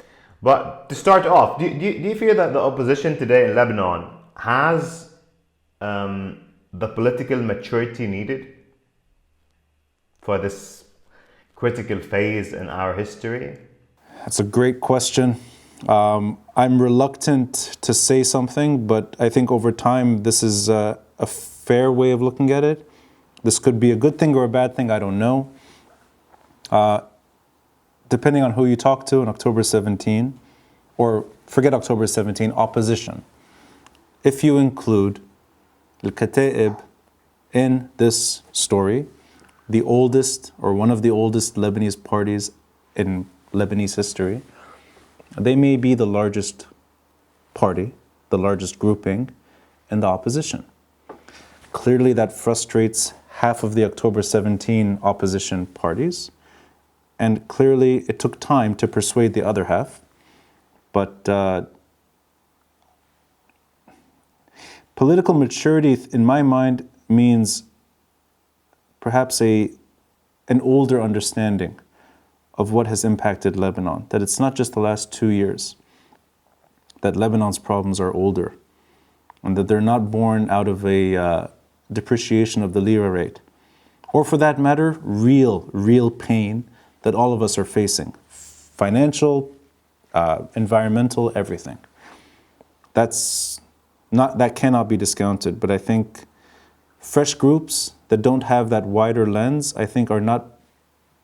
But to start off, do you feel that the opposition today in Lebanon has the political maturity needed for this critical phase in our history? That's a great question. I'm reluctant to say something, but I think over time this is a fair way of looking at it. This could be a good thing or a bad thing, I don't know. Depending on who you talk to in October 17, or forget October 17, opposition. If you include Al-Kataib in this story, the oldest or one of the oldest Lebanese parties in Lebanese history, they may be the largest party, the largest grouping in the opposition. Clearly that frustrates half of the October 17 opposition parties, and clearly it took time to persuade the other half, but political maturity, in my mind, means perhaps an older understanding of what has impacted Lebanon, that it's not just the last 2 years, that Lebanon's problems are older, and that they're not born out of a depreciation of the lira rate, or for that matter, real pain that all of us are facing, financial, environmental, everything. That cannot be discounted, but I think fresh groups that don't have that wider lens, I think, are not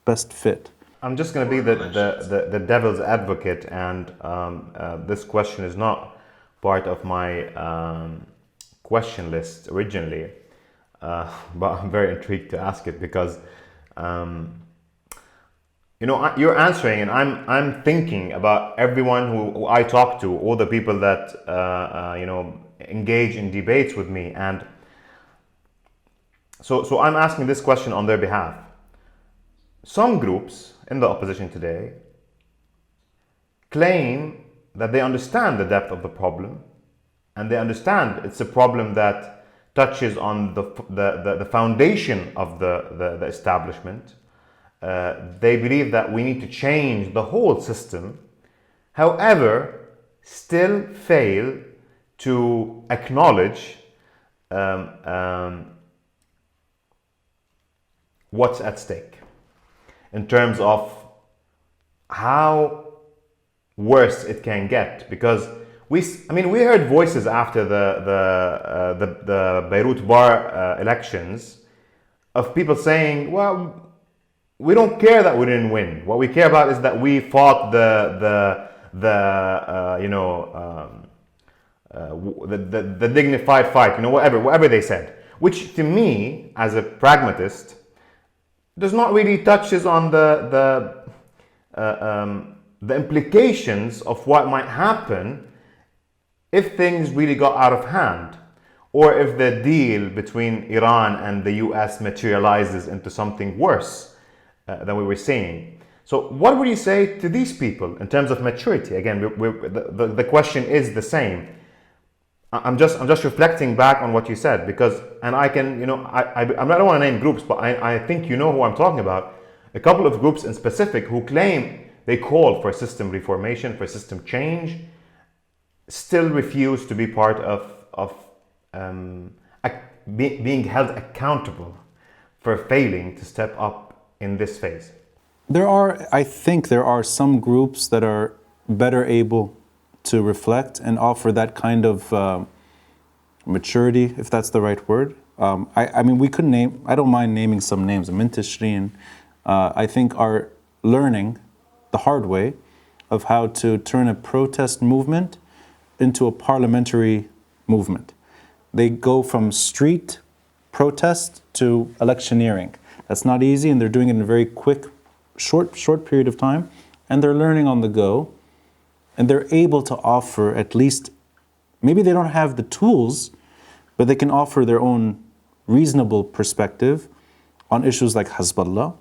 best fit. I'm just going to be the devil's advocate, and this question is not part of my question list originally, but I'm very intrigued to ask it because, you're answering, and I'm thinking about everyone who I talk to, all the people that engage in debates with me, and so I'm asking this question on their behalf. Some groups in the opposition today claim that they understand the depth of the problem, and they understand it's a problem that touches on the foundation of the establishment, they believe that we need to change the whole system, however, still fail to acknowledge what's at stake in terms of how worse it can get. Because we heard voices after the Beirut bar elections of people saying, well, we don't care that we didn't win. What we care about is that we fought the dignified fight, whatever they said, which to me, as a pragmatist, does not really touches on the implications of what might happen if things really got out of hand, or if the deal between Iran and the US materializes into something worse than we were seeing. So what would you say to these people in terms of maturity? Again, the question is the same. I'm just reflecting back on what you said, because, and I can, I don't want to name groups, but I think you know who I'm talking about. A couple of groups in specific who claim they call for system reformation, for system change, still refuse to be part of being held accountable for failing to step up in this phase. I think there are some groups that are better able to reflect and offer that kind of maturity, if that's the right word. We could name, I don't mind naming some names. Mintashrin, I think, are learning the hard way of how to turn a protest movement into a parliamentary movement. They go from street protest to electioneering. That's not easy, and they're doing it in a very quick, short period of time, and they're learning on the go, and they're able to offer at least, maybe they don't have the tools, but they can offer their own reasonable perspective on issues like Hezballah.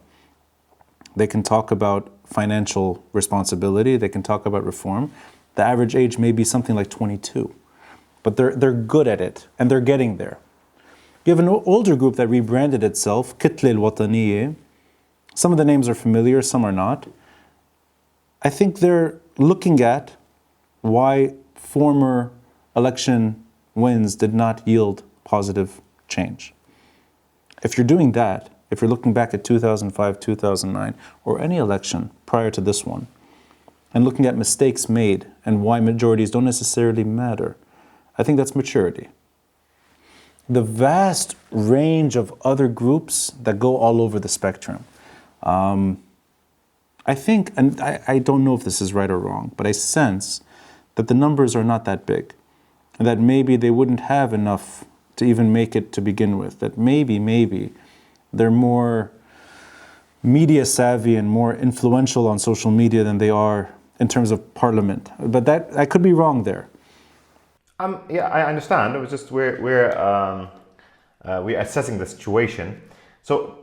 They can talk about financial responsibility, they can talk about reform. The average age may be something like 22, but they're good at it, and they're getting there. You have an older group that rebranded itself, Kitle al-Wataniyya. Some of the names are familiar, some are not. I think they're looking at why former election wins did not yield positive change. If you're doing that, if you're looking back at 2005, 2009, or any election prior to this one, and looking at mistakes made and why majorities don't necessarily matter, I think that's maturity. The vast range of other groups that go all over the spectrum, I think, and I don't know if this is right or wrong, but I sense that the numbers are not that big, and that maybe they wouldn't have enough to even make it to begin with, that maybe they're more media savvy and more influential on social media than they are in terms of parliament. But that I could be wrong there. Yeah, I understand. It was just we're assessing the situation. So,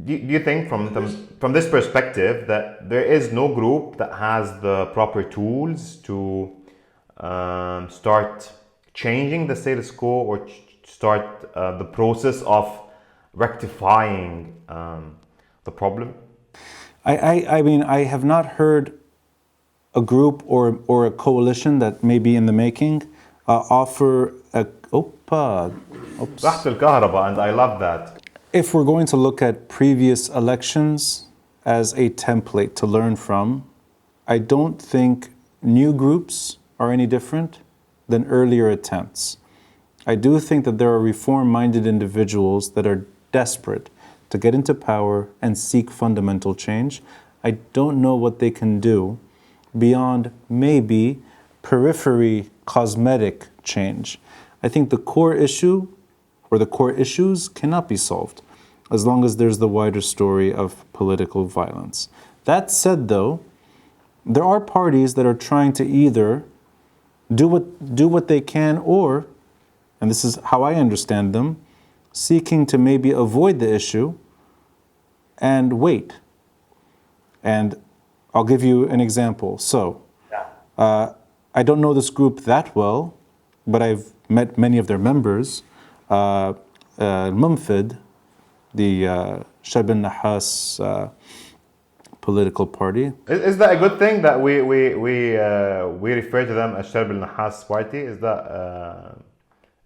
do you think from this perspective that there is no group that has the proper tools to start changing the status quo, or start the process of rectifying the problem? I have not heard a group or a coalition that may be in the making offer a... Oops. And I love that. If we're going to look at previous elections as a template to learn from, I don't think new groups are any different than earlier attempts. I do think that there are reform-minded individuals that are desperate to get into power and seek fundamental change. I don't know what they can do beyond maybe periphery cosmetic change. I think the core issue or the core issues cannot be solved as long as there's the wider story of political violence. That said, though, there are parties that are trying to either do what they can, or, and this is how I understand them, seeking to maybe avoid the issue and wait. And I'll give you an example. So, I don't know this group that well, but I've met many of their members. Mumfid, the Shab al-Nahas political party. Is that a good thing that we refer to them as Sharb al-Nahas party? Is that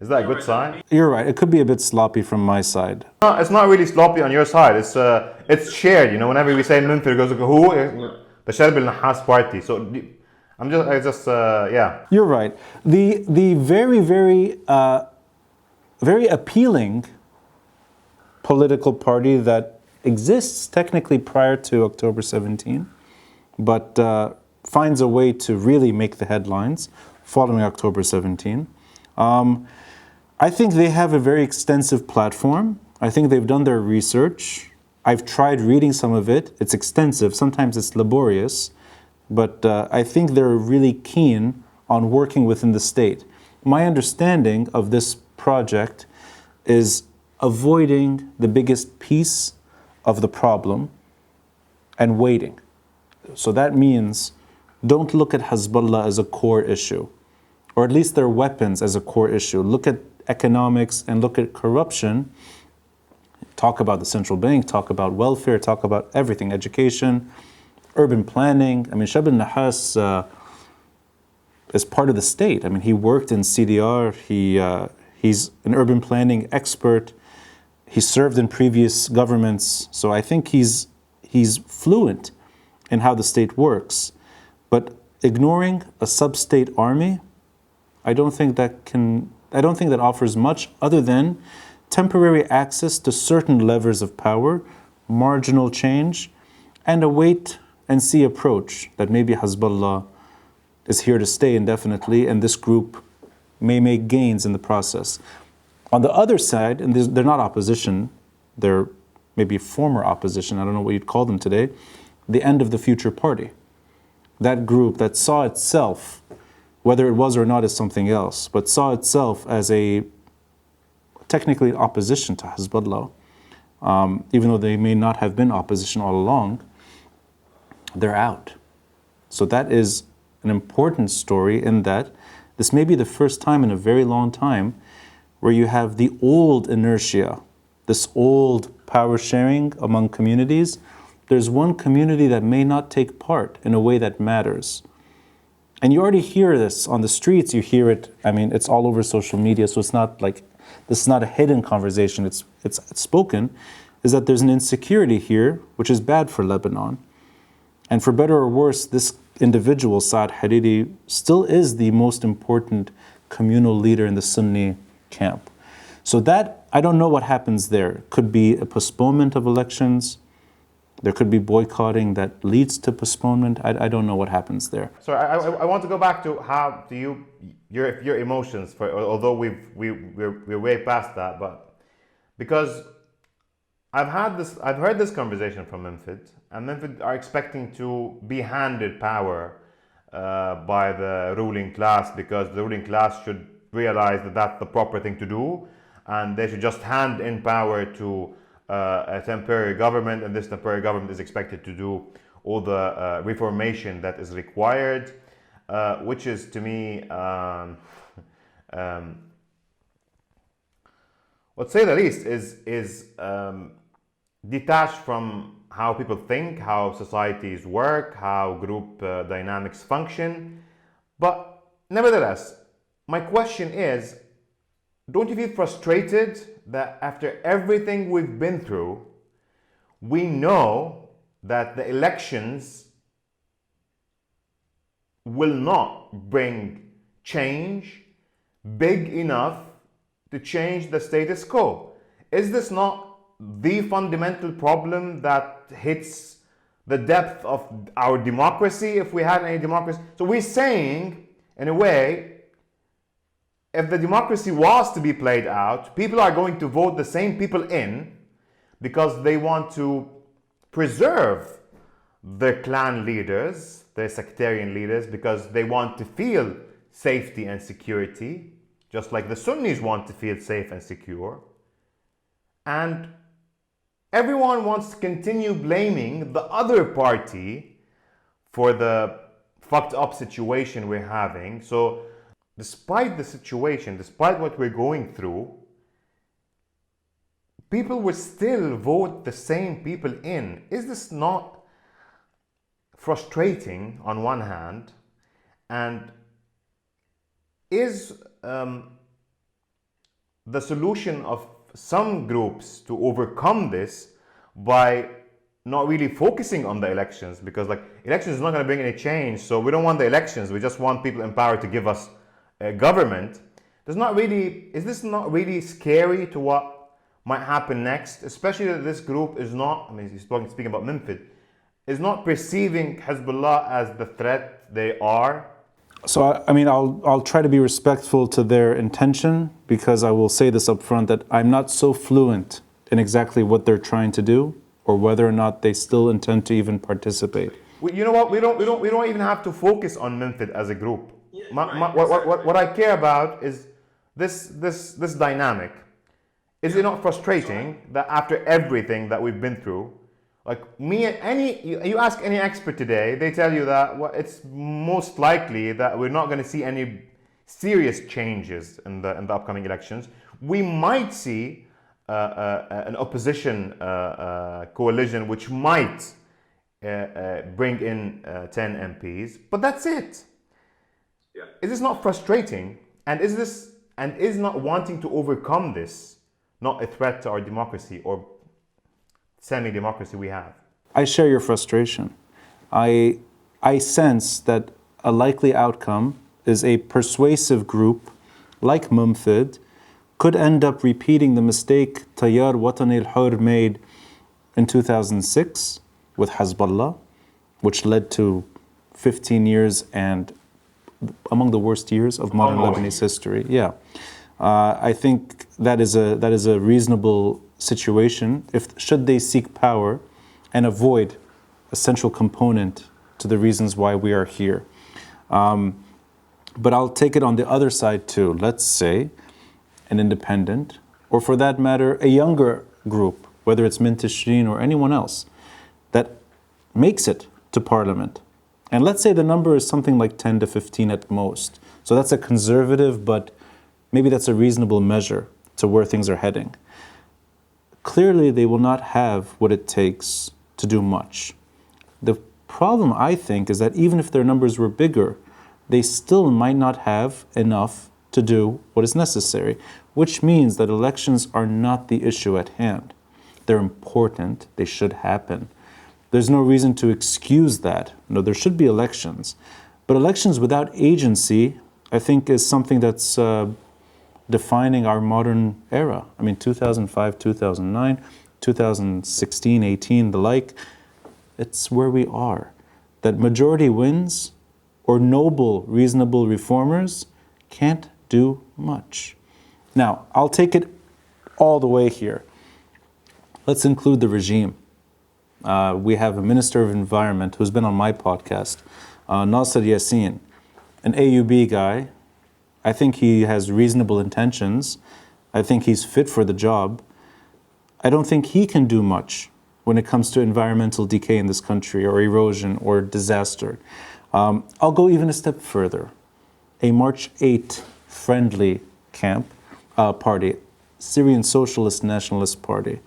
a good sign? You're right. It could be a bit sloppy from my side. No, it's not really sloppy on your side. It's shared. You know, whenever we say Minfir, it goes who? The Sharb al-Nahas party. So yeah. You're right. The very very appealing political party that exists technically prior to October 17, but finds a way to really make the headlines following October 17. I think they have a very extensive platform. I think they've done their research. I've tried reading some of it. It's extensive. Sometimes it's laborious, but I think they're really keen on working within the state. My understanding of this project is avoiding the biggest piece of the problem and waiting. So that means don't look at Hezbollah as a core issue, or at least their weapons as a core issue. Look at economics and look at corruption. Talk about the central bank, talk about welfare, talk about everything, education, urban planning. I mean, Shab al-Nahas is part of the state. I mean, he worked in CDR, he's an urban planning expert. He served in previous governments, so I think he's fluent in how the state works. But ignoring a sub-state army, I don't think that offers much other than temporary access to certain levers of power, marginal change, and a wait and see approach that maybe Hezbollah is here to stay indefinitely, and this group may make gains in the process. On the other side, and they're not opposition, they're maybe former opposition, I don't know what you'd call them today, the End of the Future Party. That group that saw itself, whether it was or not is something else, but saw itself as a technically opposition to Hezbollah, even though they may not have been opposition all along, they're out. So that is an important story in that this may be the first time in a very long time where you have the old inertia, this old power sharing among communities. There's one community that may not take part in a way that matters. And you already hear this on the streets, you hear it, I mean, it's all over social media, so it's not like, this is not a hidden conversation, it's spoken, is that there's an insecurity here, which is bad for Lebanon. And for better or worse, this individual, Saad Hariri, still is the most important communal leader in the Sunni camp. So that, I don't know what happens there. Could be a postponement of elections. There could be boycotting that leads to postponement. I don't know what happens there. So I want to go back to how do your emotions, for although we're way past that, but because I've heard this conversation from Memphis, and Memphis are expecting to be handed power by the ruling class, because the ruling class should realize that that's the proper thing to do, and they should just hand in power to a temporary government, and this temporary government is expected to do all the reformation that is required, which is to me, let's say the least, is detached from how people think, how societies work, how group dynamics function. But nevertheless, my question is, don't you feel frustrated that after everything we've been through, we know that the elections will not bring change big enough to change the status quo? Is this not the fundamental problem that hits the depth of our democracy, if we had any democracy? So we're saying, in a way, if the democracy was to be played out, people are going to vote the same people in because they want to preserve their clan leaders, their sectarian leaders, because they want to feel safety and security, just like the Sunnis want to feel safe and secure. And everyone wants to continue blaming the other party for the fucked up situation we're having. So despite the situation, despite what we're going through, people would still vote the same people in. Is this not frustrating on one hand? And is the solution of some groups to overcome this by not really focusing on the elections? Because like elections is not going to bring any change, so we don't want the elections, we just want people in power to give us a government. Is this not really scary to what might happen next, especially that this group is not, I mean, he's speaking about Memphis, is not perceiving Hezbollah as the threat they are? So, I mean, I'll try to be respectful to their intention, because I will say this up front, that I'm not so fluent in exactly what they're trying to do or whether or not they still intend to even participate. You know what? We don't even have to focus on Memphis as a group. Yeah, What I care about is this dynamic. Is it not frustrating that after everything that we've been through, like you ask any expert today, they tell you that it's most likely that we're not going to see any serious changes in the upcoming elections. We might see an opposition coalition which might bring in 10 MPs, but that's it. Yeah. Is this not frustrating? And is not wanting to overcome this not a threat to our democracy or semi-democracy we have? I share your frustration. I sense that a likely outcome is a persuasive group like Mumfid could end up repeating the mistake Tayyar Watani al-Hur made in 2006 with Hezballah, which led to 15 years and among the worst years of modern Lebanese history. Yeah, I think that is a reasonable situation should they seek power and avoid a central component to the reasons why we are here. But I'll take it on the other side too. Let's say an independent, or for that matter, a younger group, whether it's Min Tishrin or anyone else, that makes it to parliament. And let's say the number is something like 10 to 15 at most. So that's a conservative, but maybe that's a reasonable measure to where things are heading. Clearly, they will not have what it takes to do much. The problem, I think, is that even if their numbers were bigger, they still might not have enough to do what is necessary, which means that elections are not the issue at hand. They're important, they should happen. There's no reason to excuse that. No, there should be elections. But elections without agency, I think, is something that's defining our modern era. I mean, 2005, 2009, 2016, 18, the like, it's where we are. That majority wins or noble, reasonable reformers can't do much. Now, I'll take it all the way here. Let's include the regime. We have a Minister of Environment who's been on my podcast, Nasser Yassin, an AUB guy. I think he has reasonable intentions. I think he's fit for the job. I don't think he can do much when it comes to environmental decay in this country or erosion or disaster. I'll go even a step further. A March 8 friendly party, Syrian Socialist Nationalist Party.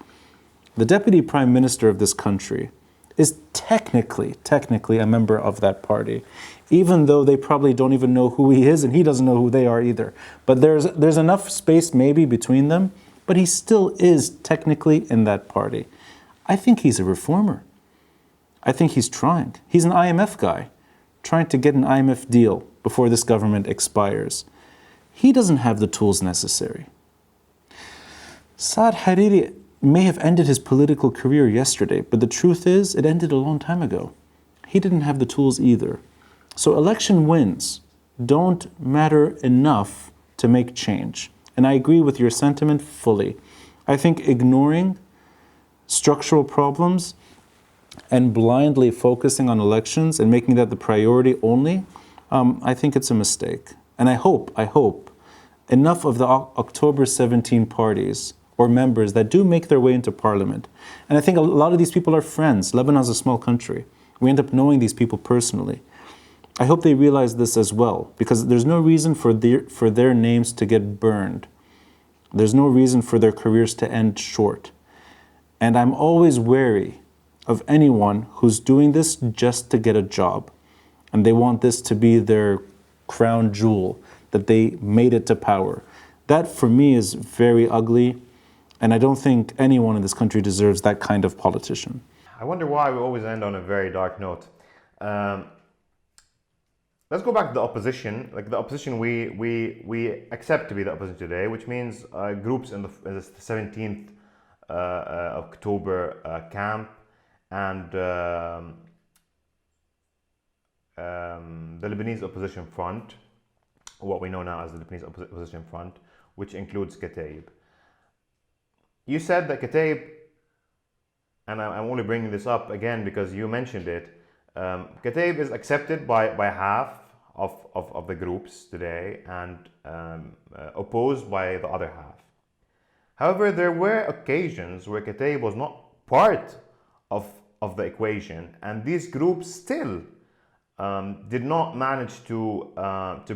The Deputy Prime Minister of this country is technically a member of that party, even though they probably don't even know who he is and he doesn't know who they are either. But there's enough space maybe between them, but he still is technically in that party. I think he's a reformer. I think he's trying. He's an IMF guy, trying to get an IMF deal before this government expires. He doesn't have the tools necessary. Saad Hariri may have ended his political career yesterday, but the truth is, it ended a long time ago. He didn't have the tools either. So election wins don't matter enough to make change. And I agree with your sentiment fully. I think ignoring structural problems and blindly focusing on elections and making that the priority only, I think it's a mistake. And I hope enough of the October 17 parties or members that do make their way into parliament. And I think a lot of these people are friends. Lebanon is a small country. We end up knowing these people personally. I hope they realize this as well, because there's no reason for their names to get burned There's no reason for their careers to end short. And I'm always wary of anyone who's doing this just to get a job. And they want this to be their crown jewel, that they made it to power. That for me is very ugly. And I don't think anyone in this country deserves that kind of politician. I wonder why we always end on a very dark note. Let's go back to the opposition. Like the opposition, we accept to be the opposition today, which means groups in the 17th October camp and the Lebanese opposition front, what we know now as the Lebanese opposition front, which includes Kataib. You said that Kataib, and I'm only bringing this up again because you mentioned it, Kataib is accepted by half of the groups today and opposed by the other half. However, there were occasions where Kataib was not part of the equation, and these groups still did not manage to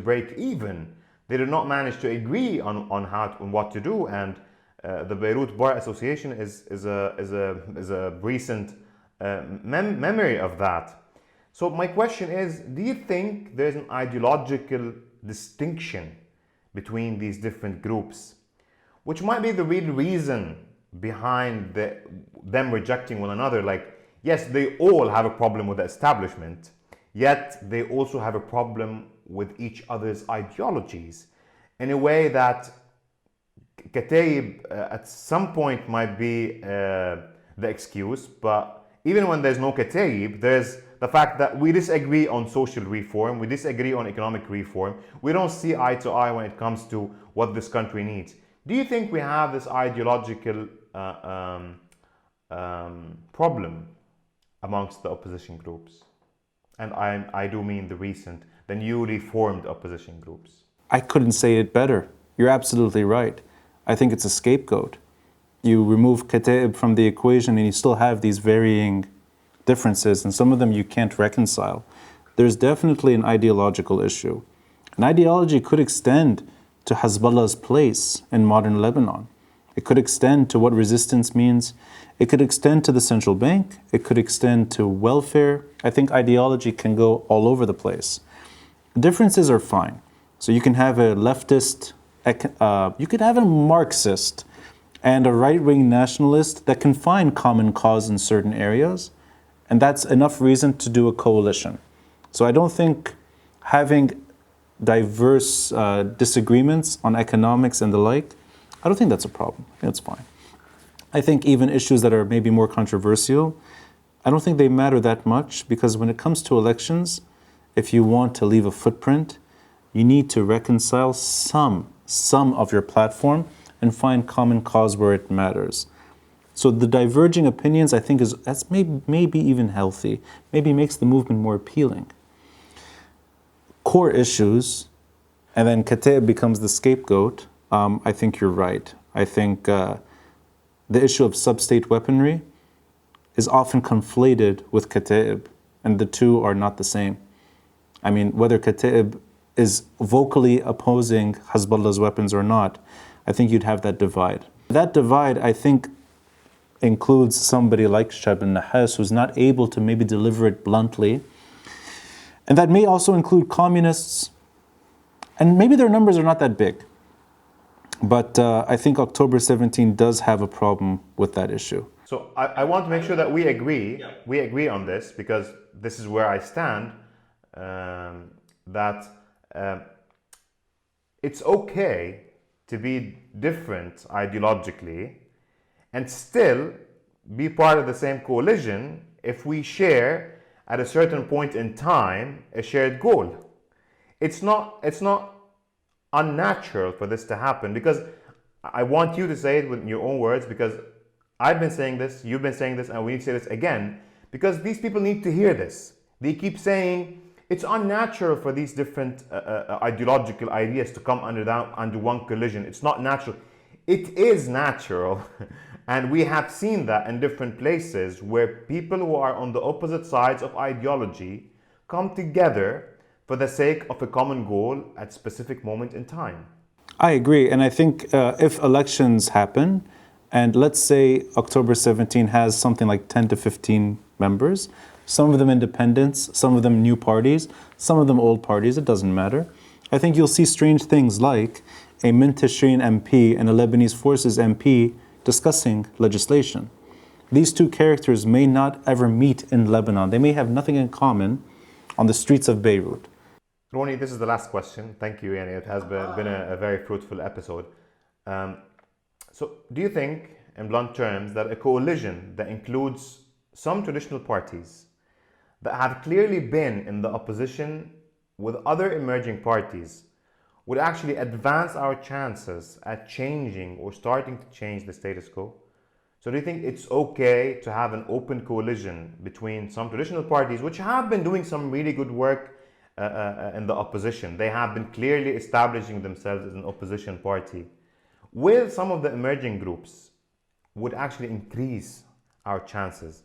break even. They did not manage to agree on what to do, and the Beirut Bar Association is a recent memory of that. So my question is, do you think there's an ideological distinction between these different groups, which might be the real reason behind them rejecting one another? Like, yes, they all have a problem with the establishment, yet they also have a problem with each other's ideologies in a way that Kataib at some point might be the excuse, but even when there's no Kataib, there's the fact that we disagree on social reform, we disagree on economic reform, we don't see eye to eye when it comes to what this country needs. Do you think we have this ideological problem amongst the opposition groups? And I do mean the newly formed opposition groups. I couldn't say it better. You're absolutely right. I think it's a scapegoat. You remove Kataib from the equation and you still have these varying differences, and some of them you can't reconcile. There's definitely an ideological issue. An ideology could extend to Hezbollah's place in modern Lebanon. It could extend to what resistance means. It could extend to the central bank. It could extend to welfare. I think ideology can go all over the place. Differences are fine. So you can have a leftist, you could have a Marxist and a right-wing nationalist that can find common cause in certain areas, and that's enough reason to do a coalition. So I don't think having diverse disagreements on economics and the like, I don't think that's a problem. I think that's fine. I think even issues that are maybe more controversial, I don't think they matter that much, because when it comes to elections, if you want to leave a footprint, you need to reconcile some of your platform and find common cause where it matters. So the diverging opinions, I think, that's maybe even healthy, maybe makes the movement more appealing. Core issues, and then Kataib becomes the scapegoat. I think you're right. I think the issue of sub-state weaponry is often conflated with Kataib, and the two are not the same. I mean, whether Kataib is vocally opposing Hezbollah's weapons or not, I think you'd have that divide. That divide, I think, includes somebody like Shab al-Nahas, who's not able to maybe deliver it bluntly. And that may also include communists, and maybe their numbers are not that big. But I think October 17 does have a problem with that issue. So I want to make sure that we agree on this, because this is where I stand, that it's okay to be different ideologically and still be part of the same coalition if we share at a certain point in time a shared goal. It's not unnatural for this to happen, because I want you to say it with your own words, because I've been saying this, you've been saying this, and we need to say this again, because these people need to hear this. They keep saying it's unnatural for these different ideological ideas to come under one collision. It's not natural. It is natural. And we have seen that in different places where people who are on the opposite sides of ideology come together for the sake of a common goal at a specific moment in time. I agree. And I think if elections happen, and let's say October 17 has something like 10 to 15 members, some of them independents, some of them new parties, some of them old parties, it doesn't matter. I think you'll see strange things like a Mintashrin MP and a Lebanese Forces MP discussing legislation. These two characters may not ever meet in Lebanon. They may have nothing in common on the streets of Beirut. Ronnie, this is the last question. Thank you, Yani. It has been a very fruitful episode. So, do you think, in blunt terms, that a coalition that includes some traditional parties that have clearly been in the opposition with other emerging parties would actually advance our chances at changing or starting to change the status quo? So do you think it's okay to have an open coalition between some traditional parties which have been doing some really good work in the opposition? They have been clearly establishing themselves as an opposition party, with some of the emerging groups, would actually increase our chances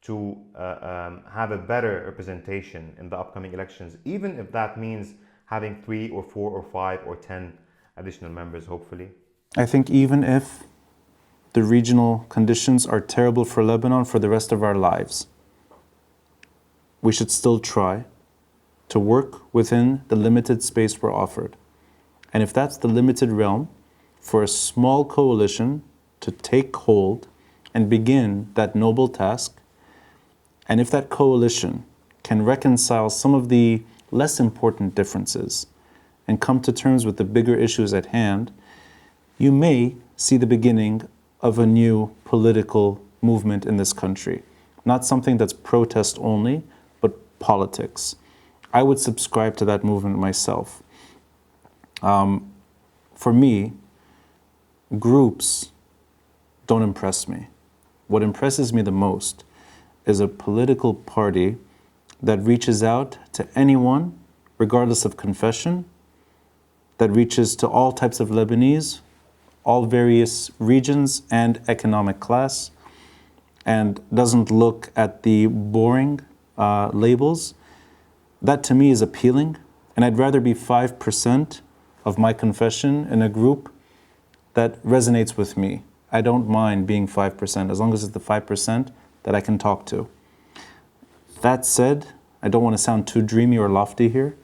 to have a better representation in the upcoming elections, even if that means having 3 or 4 or 5 or 10 additional members, hopefully? I think even if the regional conditions are terrible for Lebanon for the rest of our lives, we should still try to work within the limited space we're offered. And if that's the limited realm, for a small coalition to take hold and begin that noble task, and if that coalition can reconcile some of the less important differences and come to terms with the bigger issues at hand, you may see the beginning of a new political movement in this country. Not something that's protest only, but politics. I would subscribe to that movement myself. For me, groups don't impress me. What impresses me the most is a political party that reaches out to anyone, regardless of confession, that reaches to all types of Lebanese, all various regions and economic class, and doesn't look at the boring labels. That to me is appealing, and I'd rather be 5% of my confession in a group that resonates with me. I don't mind being 5%, as long as it's the 5% that I can talk to. That said, I don't want to sound too dreamy or lofty here.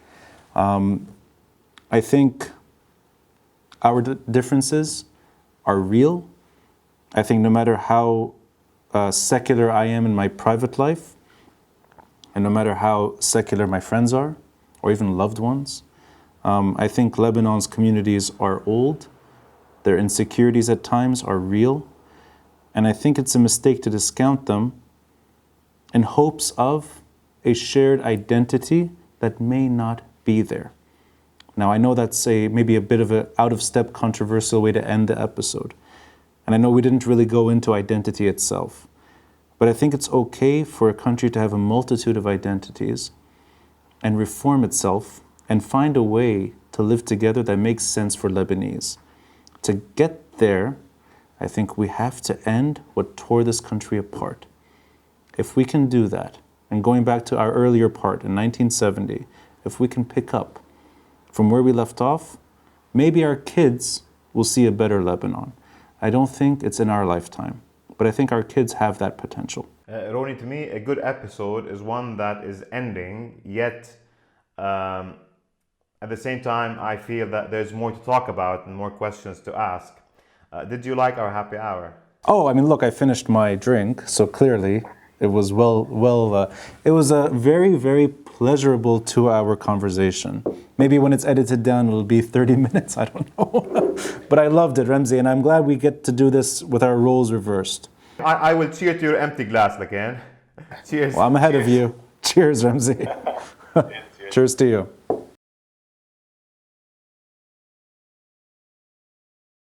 I think our differences are real. I think no matter how secular I am in my private life, and no matter how secular my friends are, or even loved ones, I think Lebanon's communities are old. Their insecurities at times are real. And I think it's a mistake to discount them in hopes of a shared identity that may not be there. Now, I know that's maybe a bit of an out-of-step controversial way to end the episode. And I know we didn't really go into identity itself. But I think it's okay for a country to have a multitude of identities and reform itself and find a way to live together that makes sense for Lebanese. To get there, I think we have to end what tore this country apart. If we can do that, and going back to our earlier part in 1970, if we can pick up from where we left off, maybe our kids will see a better Lebanon. I don't think it's in our lifetime, but I think our kids have that potential. Ronnie, to me, a good episode is one that is ending, yet at the same time, I feel that there's more to talk about and more questions to ask. Did you like our happy hour? Oh, I mean, look, I finished my drink, so clearly it was it was a very, very pleasurable 2-hour conversation. Maybe when it's edited down, it'll be 30 minutes, I don't know. But I loved it, Ramzi, and I'm glad we get to do this with our roles reversed. I will cheer to your empty glass, Lakan. Cheers. Well, I'm ahead of you. Cheers, Ramzi. Cheers to you.